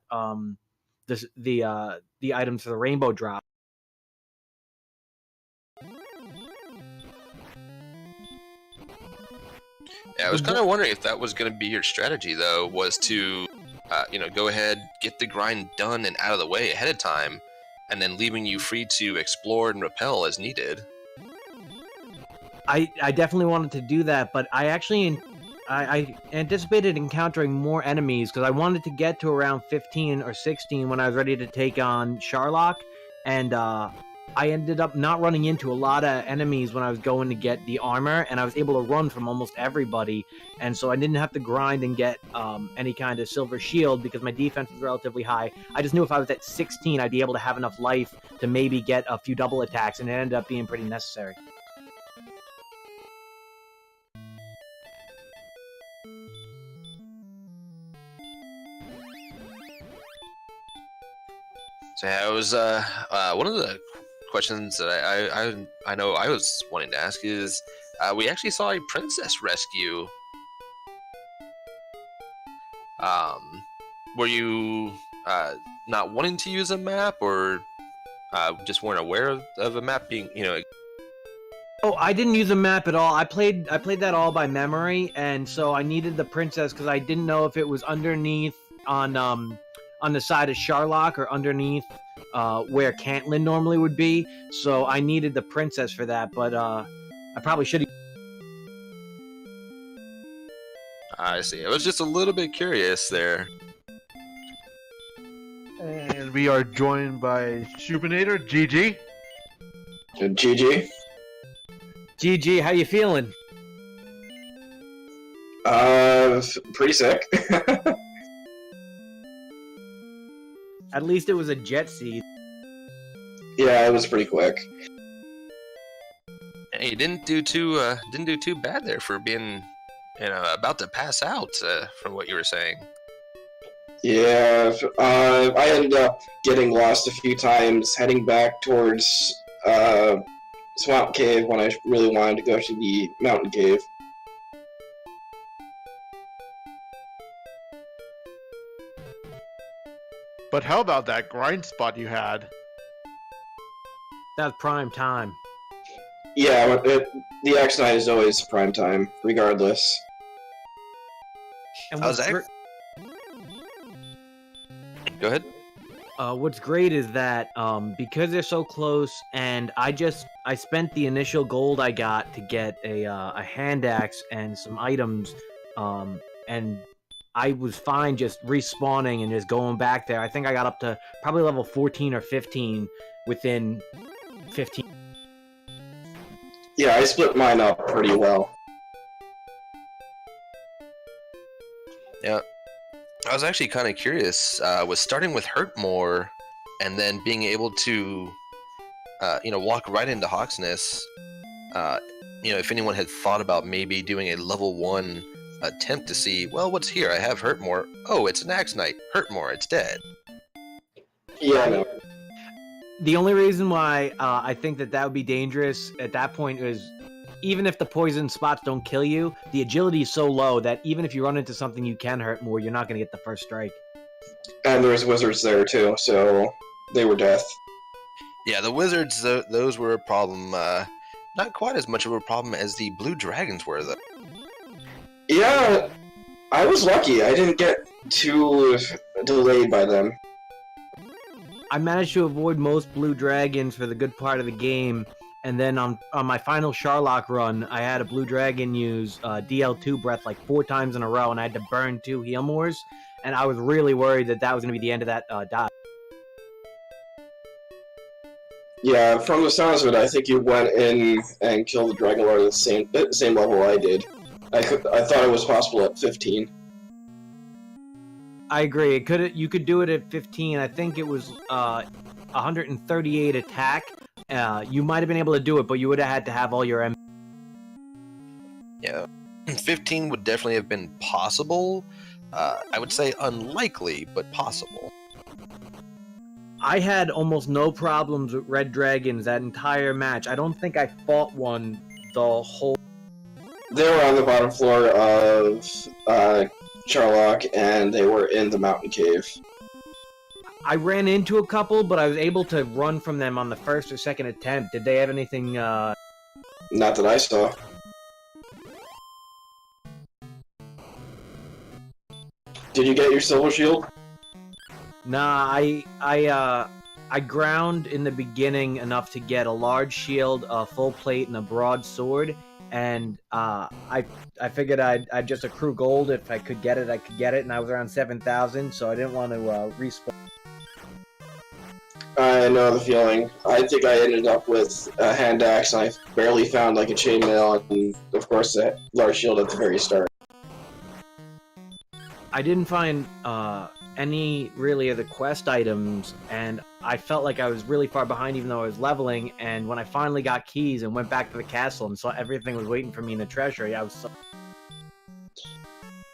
the items for the rainbow drop. Yeah, I was kind of wondering if that was going to be your strategy, though, was to, go ahead, get the grind done and out of the way ahead of time, and then leaving you free to explore and repel as needed. I definitely wanted to do that, but I anticipated encountering more enemies because I wanted to get to around 15 or 16 when I was ready to take on Sharlock, and I ended up not running into a lot of enemies when I was going to get the armor, and I was able to run from almost everybody, and so I didn't have to grind and get any kind of silver shield because my defense was relatively high. I just knew if I was at 16, I'd be able to have enough life to maybe get a few double attacks, and it ended up being pretty necessary. So yeah, it was one of the questions that I know I was wanting to ask is, we actually saw a princess rescue. Were you not wanting to use a map, or just weren't aware of a map being, Oh, I didn't use a map at all. I played that all by memory, and so I needed the princess because I didn't know if it was underneath on the side of Sharlock or underneath where Cantlin normally would be. So I needed the princess for that, but I probably should have. I see. I was just a little bit curious there. And we are joined by Shoobinator. GG. GG. GG, how you feeling? Pretty sick. At least it was a jet seed. Yeah, it was pretty quick. Hey, you didn't do too bad there for being, about to pass out. From what you were saying. Yeah, I ended up getting lost a few times, heading back towards Swamp Cave when I really wanted to go to the Mountain Cave. But how about that grind spot you had? That's prime time. Yeah, the X-Night is always prime time, regardless. And How's that? Go ahead. What's great is that because they're so close, and I spent the initial gold I got to get a hand axe and some items, and I was fine just respawning and just going back there. I think I got up to probably level 14 or 15 within 15. Yeah, I split mine up pretty well. Yeah. I was actually kind of curious, was starting with Hurt More and then being able to, walk right into Hawksness, if anyone had thought about maybe doing a level 1 attempt to see, well, what's here? I have Hurt More. Oh, it's an Axe Knight. Hurt More, it's dead. Yeah, no. The only reason why I think that would be dangerous at that point is even if the poison spots don't kill you, the agility is so low that even if you run into something you can hurt more, you're not going to get the first strike. And there's wizards there too, so they were death. Yeah, the wizards, those were a problem. Not quite as much of a problem as the blue dragons were, though. Yeah, I was lucky. I didn't get too delayed by them. I managed to avoid most blue dragons for the good part of the game, and then on my final Sharlock run, I had a blue dragon use DL2 breath like 4 times in a row, and I had to burn 2 heal mores, and I was really worried that was going to be the end of that dodge. Yeah, from the sounds of it, I think you went in and killed the Dragon Lord at the same level I did. I thought it was possible at 15. I agree. You could do it at 15. I think it was 138 attack. You might have been able to do it, but you would have had to have all your M. Yeah, 15 would definitely have been possible. I would say unlikely, but possible. I had almost no problems with red dragons that entire match. I don't think I fought one the whole. They were on the bottom floor of Sharlock, and they were in the mountain cave. I ran into a couple, but I was able to run from them on the first or second attempt. Did they have anything? Not that I saw. Did you get your silver shield? Nah, I ground in the beginning enough to get a large shield, a full plate, and a broadsword. And I figured I'd just accrue gold. If I could get it, I could get it. And I was around 7,000, so I didn't want to respawn. I know the feeling. I think I ended up with a hand axe, and I barely found like a chainmail, and of course a large shield at the very start. I didn't find any really of the quest items, and I felt like I was really far behind even though I was leveling, and when I finally got keys and went back to the castle and saw everything was waiting for me in the treasury, I was so...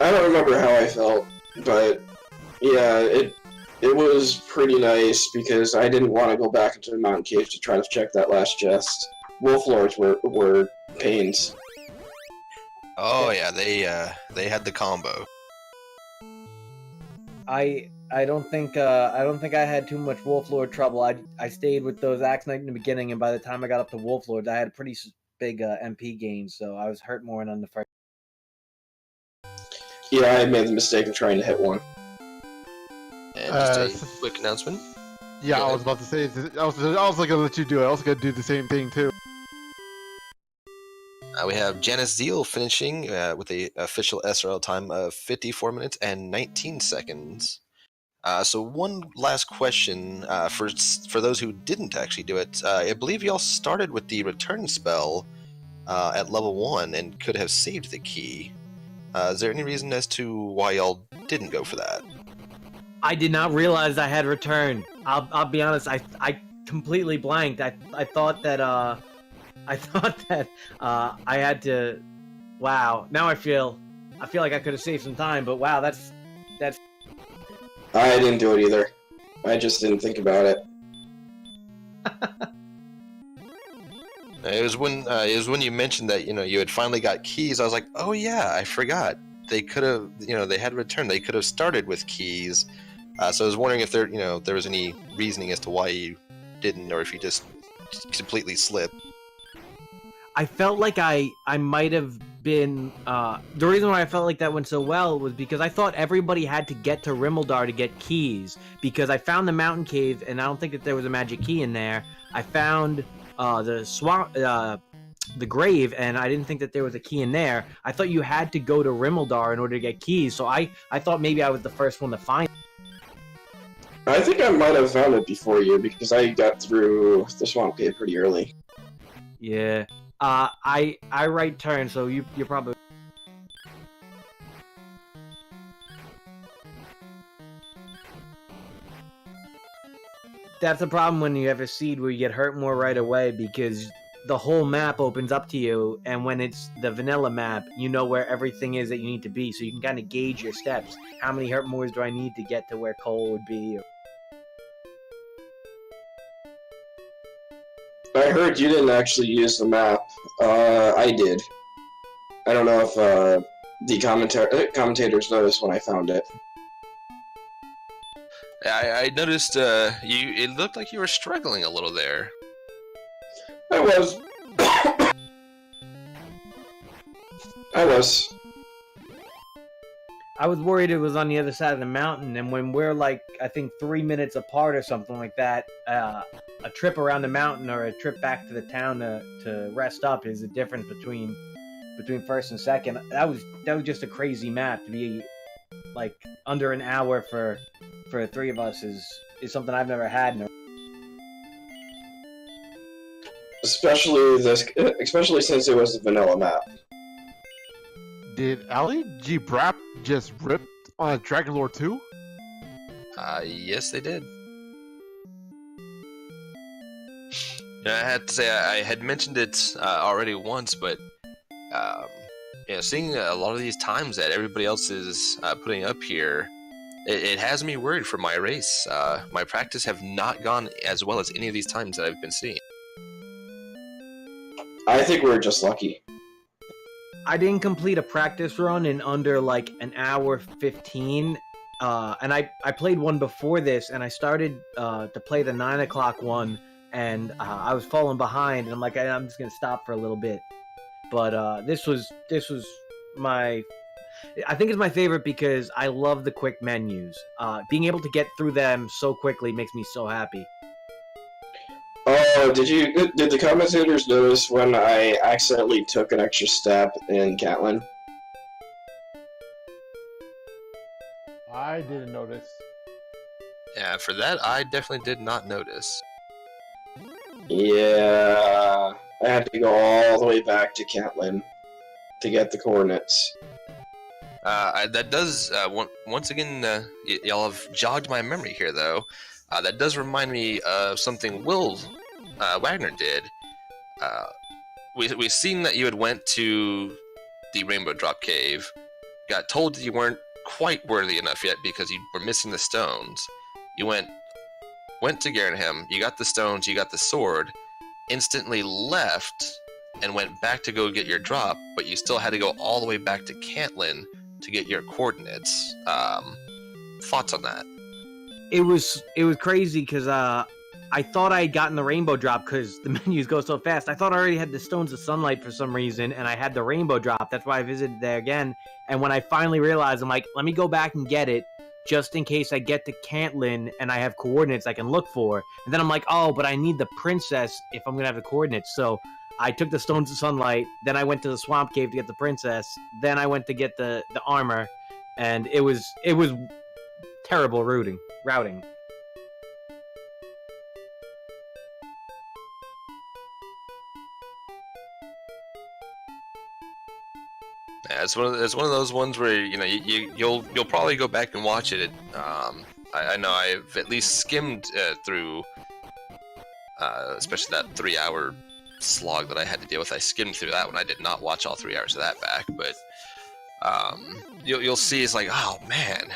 I don't remember how I felt, but yeah, it was pretty nice because I didn't want to go back into the mountain cave to try to check that last chest. Wolf lords were pains. Oh yeah, they had the combo. I don't think I had too much Wolf Lord trouble. I stayed with those Axe Knight in the beginning, and by the time I got up to Wolf Lords, I had a pretty big MP gain, so I was hurt more on the first. Yeah, I made the mistake of trying to hit one. And just a quick announcement. Yeah, I was about to say. I was gonna let you do it. I was gonna do the same thing too. We have JanusZeal finishing with the official SRL time of 54 minutes and 19 seconds. So one last question for those who didn't actually do it. I believe y'all started with the return spell at level 1 and could have saved the key. Is there any reason as to why y'all didn't go for that? I did not realize I had returned. I'll be honest. I completely blanked. I thought that I had to. Wow. Now I feel like I could have saved some time. But wow, that's. I didn't do it either. I just didn't think about it. It was when you mentioned that you had finally got keys. I was like, oh yeah, I forgot. They could have they had returned. They could have started with keys. So I was wondering if there was any reasoning as to why you didn't, or if you just completely slipped. I felt like I might have been the reason why I felt like that went so well was because I thought everybody had to get to Rimmildar to get keys, because I found the mountain cave and I don't think that there was a magic key in there. I found the swamp, the grave, and I didn't think that there was a key in there. I thought you had to go to Rimmildar in order to get keys, so I thought maybe I was the first one to find it. I think I might have found it before you, because I got through the swamp cave pretty early. Yeah. I right turn, so you're probably. That's the problem when you have a seed where you get hurt more right away, because the whole map opens up to you, and when it's the vanilla map, you know where everything is that you need to be, so you can kind of gauge your steps. How many hurt mores do I need to get to where Cole would be? I heard you didn't actually use the map. I did. I don't know if the commentators noticed when I found it. I noticed it looked like you were struggling a little there. I was. I was worried it was on the other side of the mountain, and when we're like, I think 3 minutes apart or something like that, a trip around the mountain or a trip back to the town to rest up is the difference between first and second. That was just a crazy map. To be like under an hour for three of us is something I've never had. Especially since it was a vanilla map. Did Aligerbrap just rip on Dragon Lore 2? Yes, they did. I had to say I had mentioned it already once, but seeing a lot of these times that everybody else is putting up here, it has me worried for my race. My practice have not gone as well as any of these times that I've been seeing. I think we're just lucky. I didn't complete a practice run in under like an hour 15, and I played one before this, and I started to play the 9 o'clock one, and I was falling behind, and I'm like, I'm just gonna stop for a little bit. But this was I think it's my favorite because I love the quick menus. Being able to get through them so quickly makes me so happy. Oh, did the commentators notice when I accidentally took an extra step in Catlin? I didn't notice. Yeah, for that I definitely did not notice. Yeah, I had to go all the way back to Catlin to get the coordinates. That does once again y'all have jogged my memory here though. That does remind me of something Will Wagner did. We seen that you had went to the Rainbow Drop Cave, got told that you weren't quite worthy enough yet because you were missing the stones. You went to Garenham, you got the stones, you got the sword, instantly left and went back to go get your drop, but you still had to go all the way back to Cantlin to get your coordinates. Thoughts on that? It was crazy because I thought I had gotten the rainbow drop because the menus go so fast. I thought I already had the stones of sunlight for some reason, and I had the rainbow drop. That's why I visited there again. And when I finally realized, I'm like, let me go back and get it just in case I get to Cantlin and I have coordinates I can look for. And then I'm like, oh, but I need the princess if I'm going to have the coordinates. So I took the stones of sunlight, then I went to the swamp cave to get the princess, then I went to get the armor, and it was terrible routing. Yeah, it's one of those ones where you'll probably go back and watch it. I know I've at least skimmed through, especially that 3-hour slog that I had to deal with. I skimmed through that one. I did not watch all 3 hours of that back, but you'll see it's like, oh man,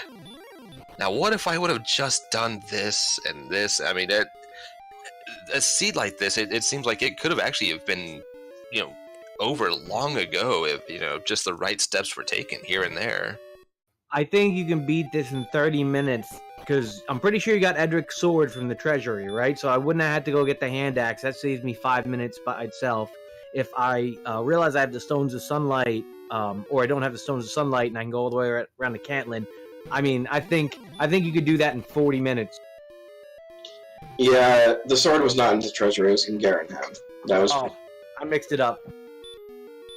now what if I would have just done this and this? I mean, a seed like this, it seems like it could have actually have been, over long ago if, just the right steps were taken here and there. I think you can beat this in 30 minutes, because I'm pretty sure you got Edric's sword from the treasury, right? So I wouldn't have had to go get the hand axe. That saves me 5 minutes by itself. If I realize I have the Stones of Sunlight, or I don't have the Stones of Sunlight, and I can go all the way around to Cantlin, I mean, I think you could do that in 40 minutes. Yeah, the sword was not in the treasury, it was in Garenham. That was... Oh, I mixed it up.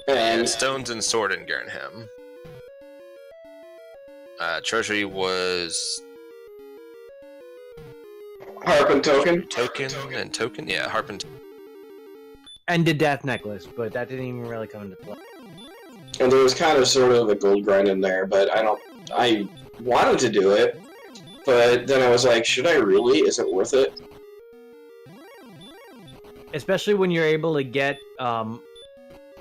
And Stones and sword in Garenham. Treasury was Harp and Token? Token? Yeah, Harp and And the Death Necklace, but that didn't even really come into play. And there was kind of sort of a gold grind in there, but I wanted to do it, but then I was like, should I really? Is it worth it? Especially when you're able to get,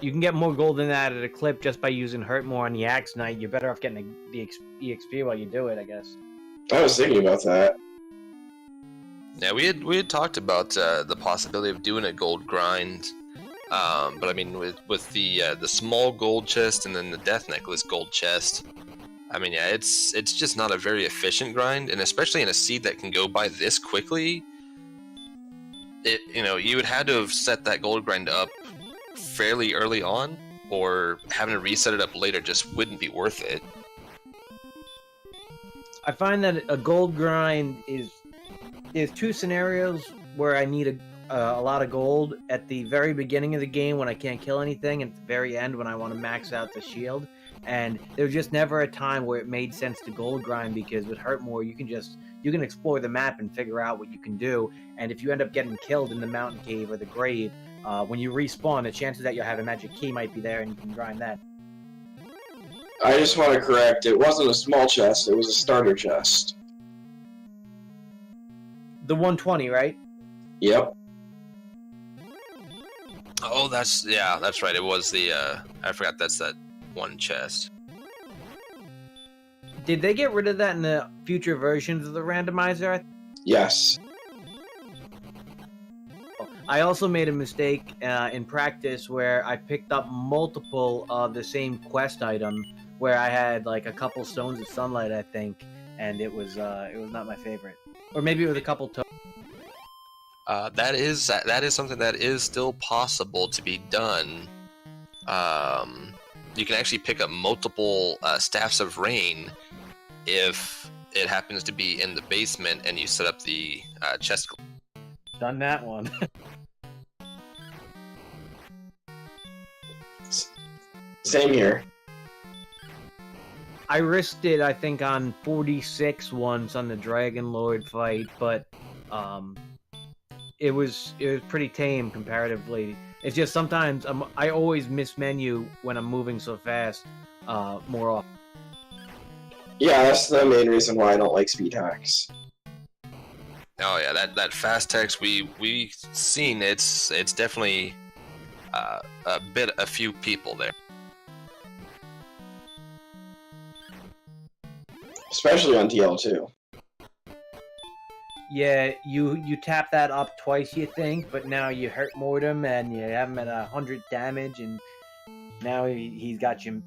you can get more gold than that at a clip just by using Hurt More on the Axe Knight. You're better off getting the EXP while you do it, I guess. I was thinking about that. Yeah, we had talked about the possibility of doing a gold grind, but I mean with the small gold chest and then the Death Necklace gold chest, I mean, yeah, it's just not a very efficient grind, and especially in a seed that can go by this quickly. You would have to have set that gold grind up fairly early on, or having to reset it up later just wouldn't be worth it. I find that a gold grind there's two scenarios where I need a lot of gold: at the very beginning of the game when I can't kill anything, and at the very end when I want to max out the shield. And there's just never a time where it made sense to gold grind, because with Hurt More you can explore the map and figure out what you can do. And if you end up getting killed in the mountain cave or the grave, when you respawn, the chances that you'll have a magic key might be there and you can grind that. I just want to correct, it wasn't a small chest, it was a starter chest. The 120, right? Yep. Oh, that's right. It was the I forgot that's that one chest. Did they get rid of that in the future versions of the randomizer? Yes. I also made a mistake in practice where I picked up multiple of the same quest item, where I had like a couple Stones of Sunlight, I think, and it was not my favorite. Or maybe it was a couple That is something that is still possible to be done. You can actually pick up multiple Staffs of Rain if it happens to be in the basement and you set up the chest. Done that one. Same here. I risked it, I think, on 46 once on the Dragon Lord fight, but it was pretty tame comparatively. It's just sometimes I always miss menu when I'm moving so fast more often. Yeah, that's the main reason why I don't like speed hacks. Oh yeah, that fast text we seen, it's definitely a few people there. Especially on TL2. Yeah, you tap that up twice, you think, but now you hurt Mortem and you have him at 100 damage, and now he's got you.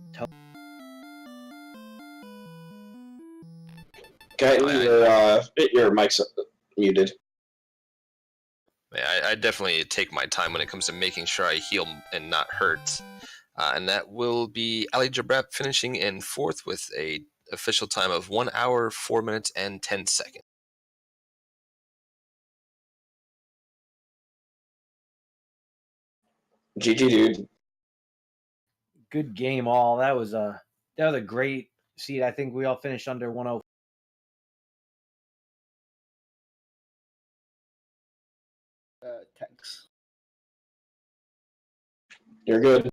Okay, your mic's muted. Yeah, I definitely take my time when it comes to making sure I heal and not hurt. And that will be Aligerbrap finishing in fourth with a official time of 1 hour, 4 minutes, and 10 seconds. GG, dude. Good game, all. That was a great seed. I think we all finished under 104. Thanks. You're good.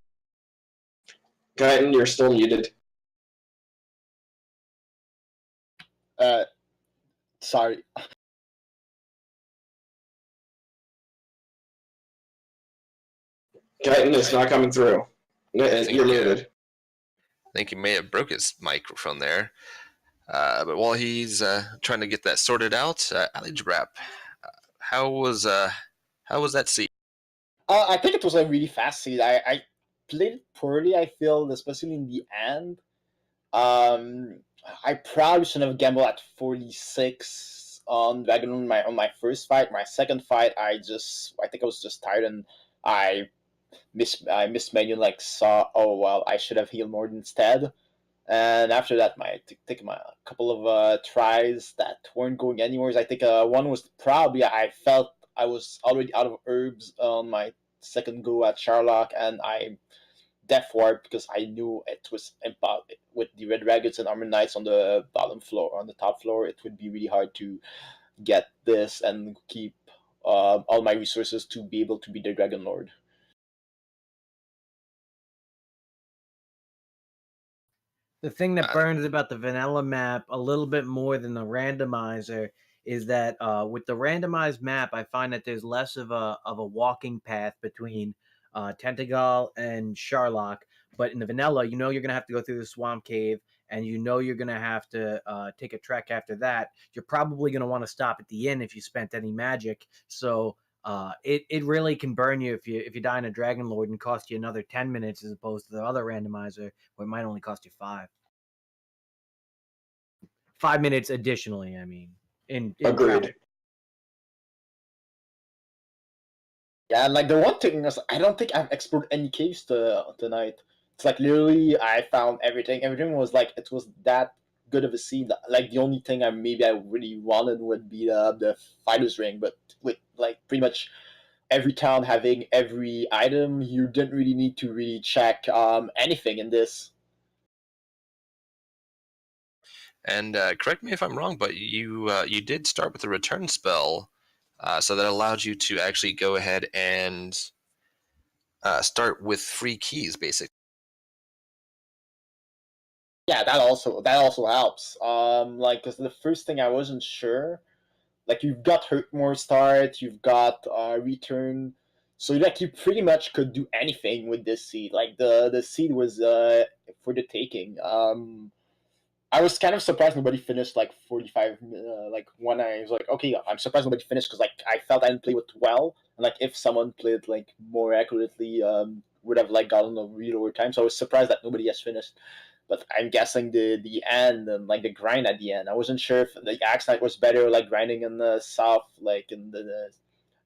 Guyton, you're still muted. Sorry. Titan is not coming through. think, You're muted. I think he may have broke his microphone there. But while he's trying to get that sorted out, Aligerbrap, how was that seat? I think it was a really fast seed. I played it poorly, I feel, especially in the end. I probably shouldn't have gambled at 46 on Dragon on my first fight. My second fight, I think I was just tired and I missed menu, like saw, oh well, I should have healed more instead. And after that, take my couple of tries that weren't going anywhere. I think one was probably I felt I was already out of herbs on my second go at Sherlock, and I Death Warp because I knew it was with the Red Dragons and Armor Knights on the bottom floor. On the top floor, it would be really hard to get this and keep all my resources to be able to be the Dragon Lord. The thing that burns about the vanilla map a little bit more than the randomizer is that with the randomized map, I find that there's less of a walking path between Tentagal and Sherlock. But in the vanilla, you know you're gonna have to go through the swamp cave, and you know you're gonna have to take a trek after that. You're probably gonna want to stop at the inn if you spent any magic. So it really can burn you if you die in a Dragon Lord and cost you another 10 minutes as opposed to the other randomizer where it might only cost you 5. 5 minutes additionally, I mean. In Agreed. Yeah, and like the one thing is, I don't think I've explored any caves tonight. It's like literally I found everything. Everything was like it was that good of a scene. Like the only thing I really wanted would be the fighter's ring, but with like pretty much every town having every item, you didn't really need to really check anything in this. And correct me if I'm wrong, but you did start with a return spell, so that allowed you to actually go ahead and start with free keys, basically. Yeah, that also helps. Like, cause the first thing I wasn't sure, like you've got hurt more start, you've got return, so like you pretty much could do anything with this seed. Like the seed was for the taking. I was kind of surprised nobody finished like 45. Like when I was like, okay, I'm surprised nobody finished because like I felt I didn't play it well, and like if someone played like more accurately, would have like gotten a real over time. So I was surprised that nobody has finished. But I'm guessing the end and like the grind at the end. I wasn't sure if the Axe Knight was better, like grinding in the south, like in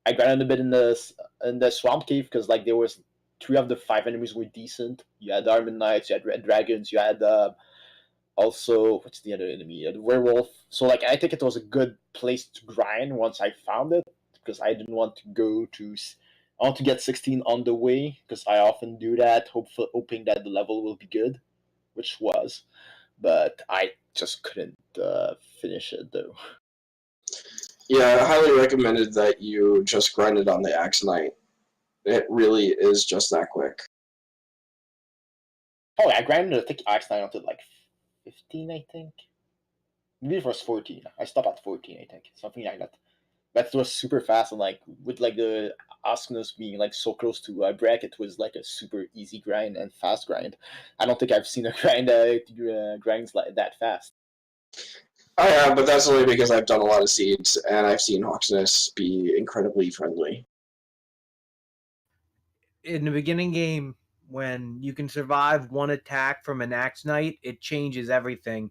I grinded a bit in the swamp cave because like there was 3 of the 5 enemies were decent. You had Armor Knights, you had Red Dragons, you had also what's the other enemy? The werewolf. So like I think it was a good place to grind once I found it because I didn't want to go to. I want to get 16 on the way because I often do that, hoping that the level will be good, which was, but I just couldn't finish it though. Yeah, I highly recommended that you just grind it on the Axe Knight. It really is just that quick. Oh, I grinded I think Axe Knight until like 15, I think. Maybe it was 14. I stopped at 14, I think, something like that. That was super fast and like with like the Askunos being like so close to Brack, it was like a super easy grind and fast grind. I don't think I've seen a grind grinds like that fast. I have, but that's only because I've done a lot of seeds and I've seen Hawksness be incredibly friendly. In the beginning game, when you can survive one attack from an Axe Knight, it changes everything.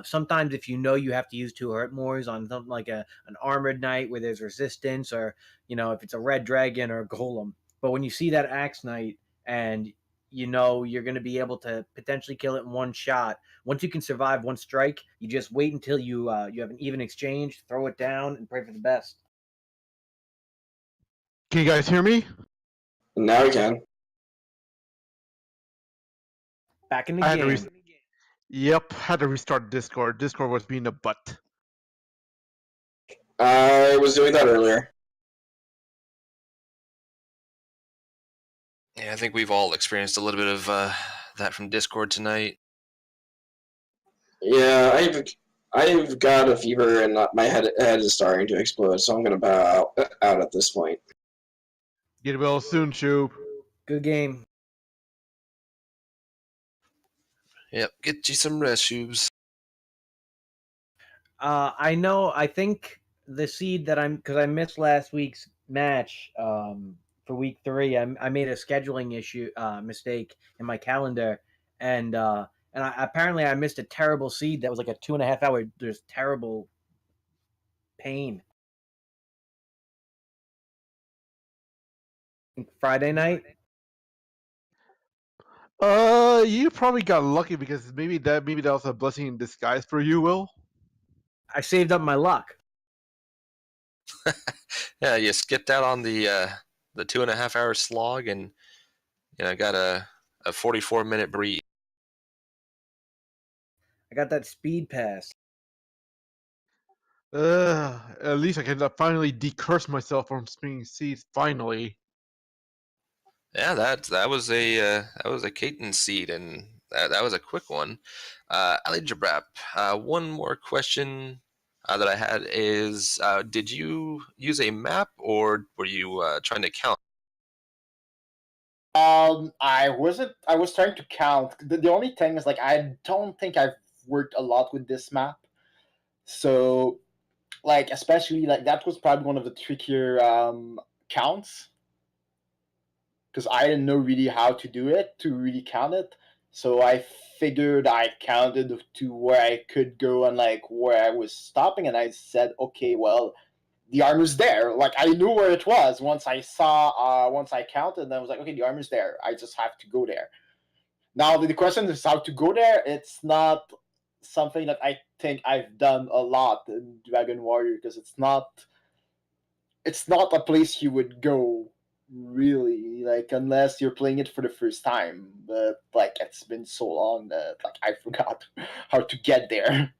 Sometimes if you know you have to use 2 hurt mores on something like an Armored Knight where there's resistance, or if it's a Red Dragon or a Golem. But when you see that Axe Knight and you know you're going to be able to potentially kill it in one shot, once you can survive one strike, you just wait until you have an even exchange, throw it down, and pray for the best. Can you guys hear me? Now you can. Back in the game. Yep, had to restart Discord. Discord was being a butt. I was doing that earlier. Yeah, I think we've all experienced a little bit of that from Discord tonight. Yeah, I've got a fever and my head is starting to explode, so I'm gonna bow out at this point. Get well soon, Shoob. Good game. Yep, get you some rest, Shoobs. I know. I think the seed that because I missed last week's match for week 3. I made a scheduling mistake in my calendar, and apparently I missed a terrible seed that was like a 2.5 hour. There's terrible pain. Friday night. You probably got lucky because maybe that was a blessing in disguise for you, Will. I saved up my luck. Yeah, you skipped out on the 2.5 hour slog and got a 44-minute breathe. I got that speed pass. At least I can finally decurse myself from spinning seeds. Finally. Yeah, that was a Caton seed, and that was a quick one. Aligerbrap, one more question that I had is, did you use a map or were you trying to count? I wasn't. I was trying to count. The only thing is, like, I don't think I've worked a lot with this map, so like, especially like that was probably one of the trickier counts because I didn't know really how to do it to really count it. So I figured I counted to where I could go and like where I was stopping, and I said, okay, well, the armor's there. Like, I knew where it was once I saw, once I counted, and I was like, okay, the armor's there. I just have to go there. Now the question is how to go there. It's not something that I think I've done a lot in Dragon Warrior because it's not a place you would go really, like, unless you're playing it for the first time. But like, it's been so long that like I forgot how to get there.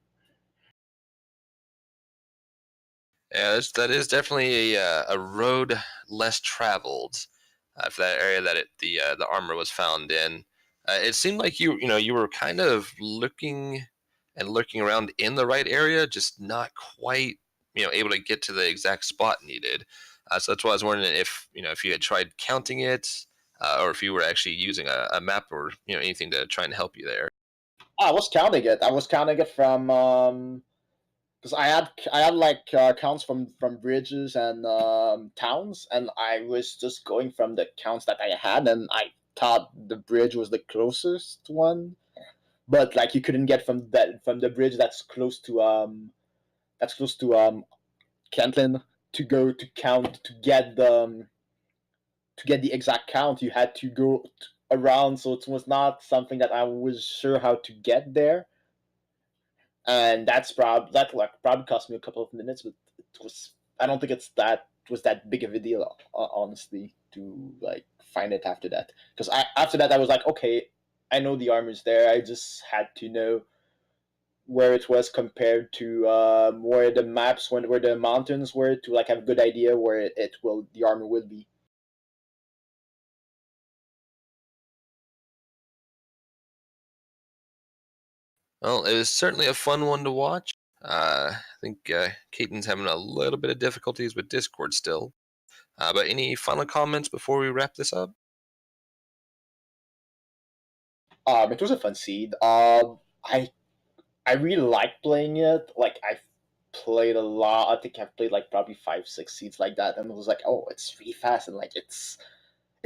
Yeah, that is definitely a road less traveled for that area that the armor was found in. It seemed like you were kind of looking and lurking around in the right area, just not quite able to get to the exact spot needed. So that's why I was wondering if you had tried counting it, or if you were actually using a map or anything to try and help you there. I was counting it. I was counting it from because I had like counts from bridges and towns, and I was just going from the counts that I had, and I thought the bridge was the closest one, but like you couldn't get from the bridge that's close to Kentlin to go to count to get the exact count. You had to go around, so it was not something that I was sure how to get there, and probably cost me a couple of minutes, but it was I don't think was that big of a deal, honestly, to like find it after that. Because after that I was like, okay, I know the armor's there. I just had to know where it was compared to where the where the mountains were to like have a good idea where the armor will be. Well, it was certainly a fun one to watch. I think Caton's having a little bit of difficulties with Discord still. But any final comments before we wrap this up? It was a fun seed. I really like playing it. Like, I've played a lot. I think I've played like probably 5-6 seeds like that, and it was like, oh, it's really fast, and like it's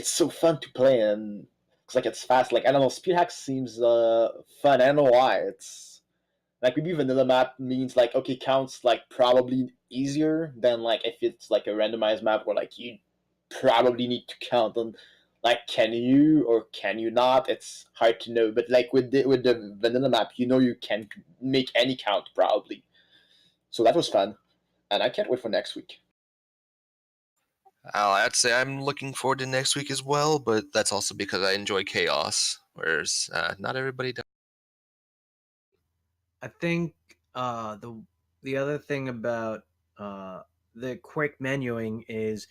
so fun to play, and it's like it's fast. Like, I don't know, speed hack seems fun. I don't know why. It's like maybe vanilla map means like, okay, counts like probably easier than like if it's like a randomized map where like you probably need to count on like, can you or can you not? It's hard to know. But like with the vanilla map, you can make any count probably. So that was fun, and I can't wait for next week. I'd say I'm looking forward to next week as well, but that's also because I enjoy chaos, whereas not everybody does. I think the other thing about the quick menuing is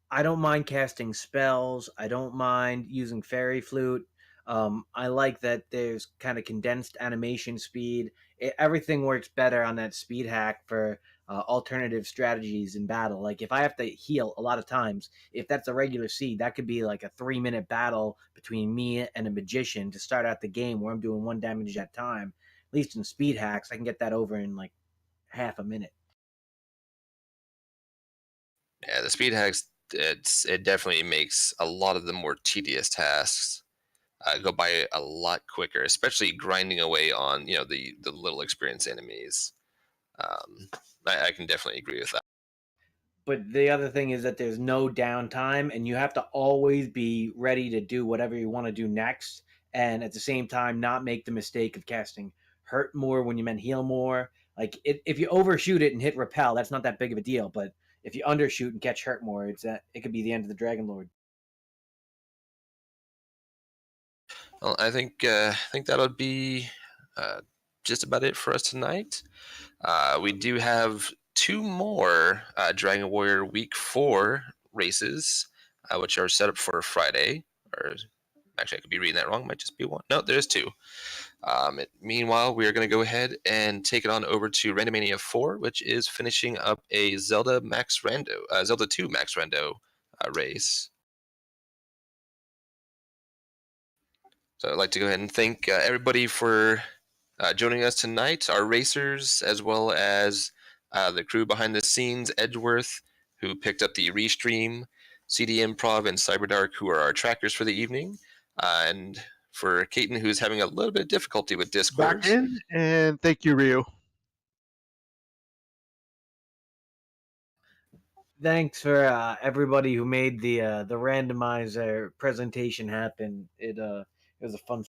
I don't mind casting spells. I don't mind using fairy flute. I like that there's kind of condensed animation speed. Everything works better on that speed hack for alternative strategies in battle. Like if I have to heal a lot of times, if that's a regular seed, that could be like a 3-minute battle between me and a magician to start out the game where I'm doing 1 damage at a time. At least in speed hacks, I can get that over in like half a minute. Yeah, the speed hacks, it definitely makes a lot of the more tedious tasks go by a lot quicker, especially grinding away on the little experienced enemies. Um, I can definitely agree with that. But the other thing is that there's no downtime, and you have to always be ready to do whatever you want to do next, and at the same time not make the mistake of casting hurt more when you meant heal more. Like if you overshoot it and hit repel, that's not that big of a deal. But if you undershoot and catch hurt more, it could be the end of the Dragon Lord. Well, I think that'll be just about it for us tonight. We do have 2 more Dragon Warrior Week 4 races, which are set up for Friday. Or actually, I could be reading that wrong. Might just be 1. No, there's 2. Meanwhile, we are going to go ahead and take it on over to Randomania 4, which is finishing up a Zelda 2 Max Rando race. So I'd like to go ahead and thank everybody for joining us tonight, our racers, as well as the crew behind the scenes, Edgeworth, who picked up the restream, CD Improv, and Cyberdark, who are our trackers for the evening, and for Caton, who's having a little bit of difficulty with Discord. Back in, and thank you, Ryu. Thanks for everybody who made the randomizer presentation happen. It was a fun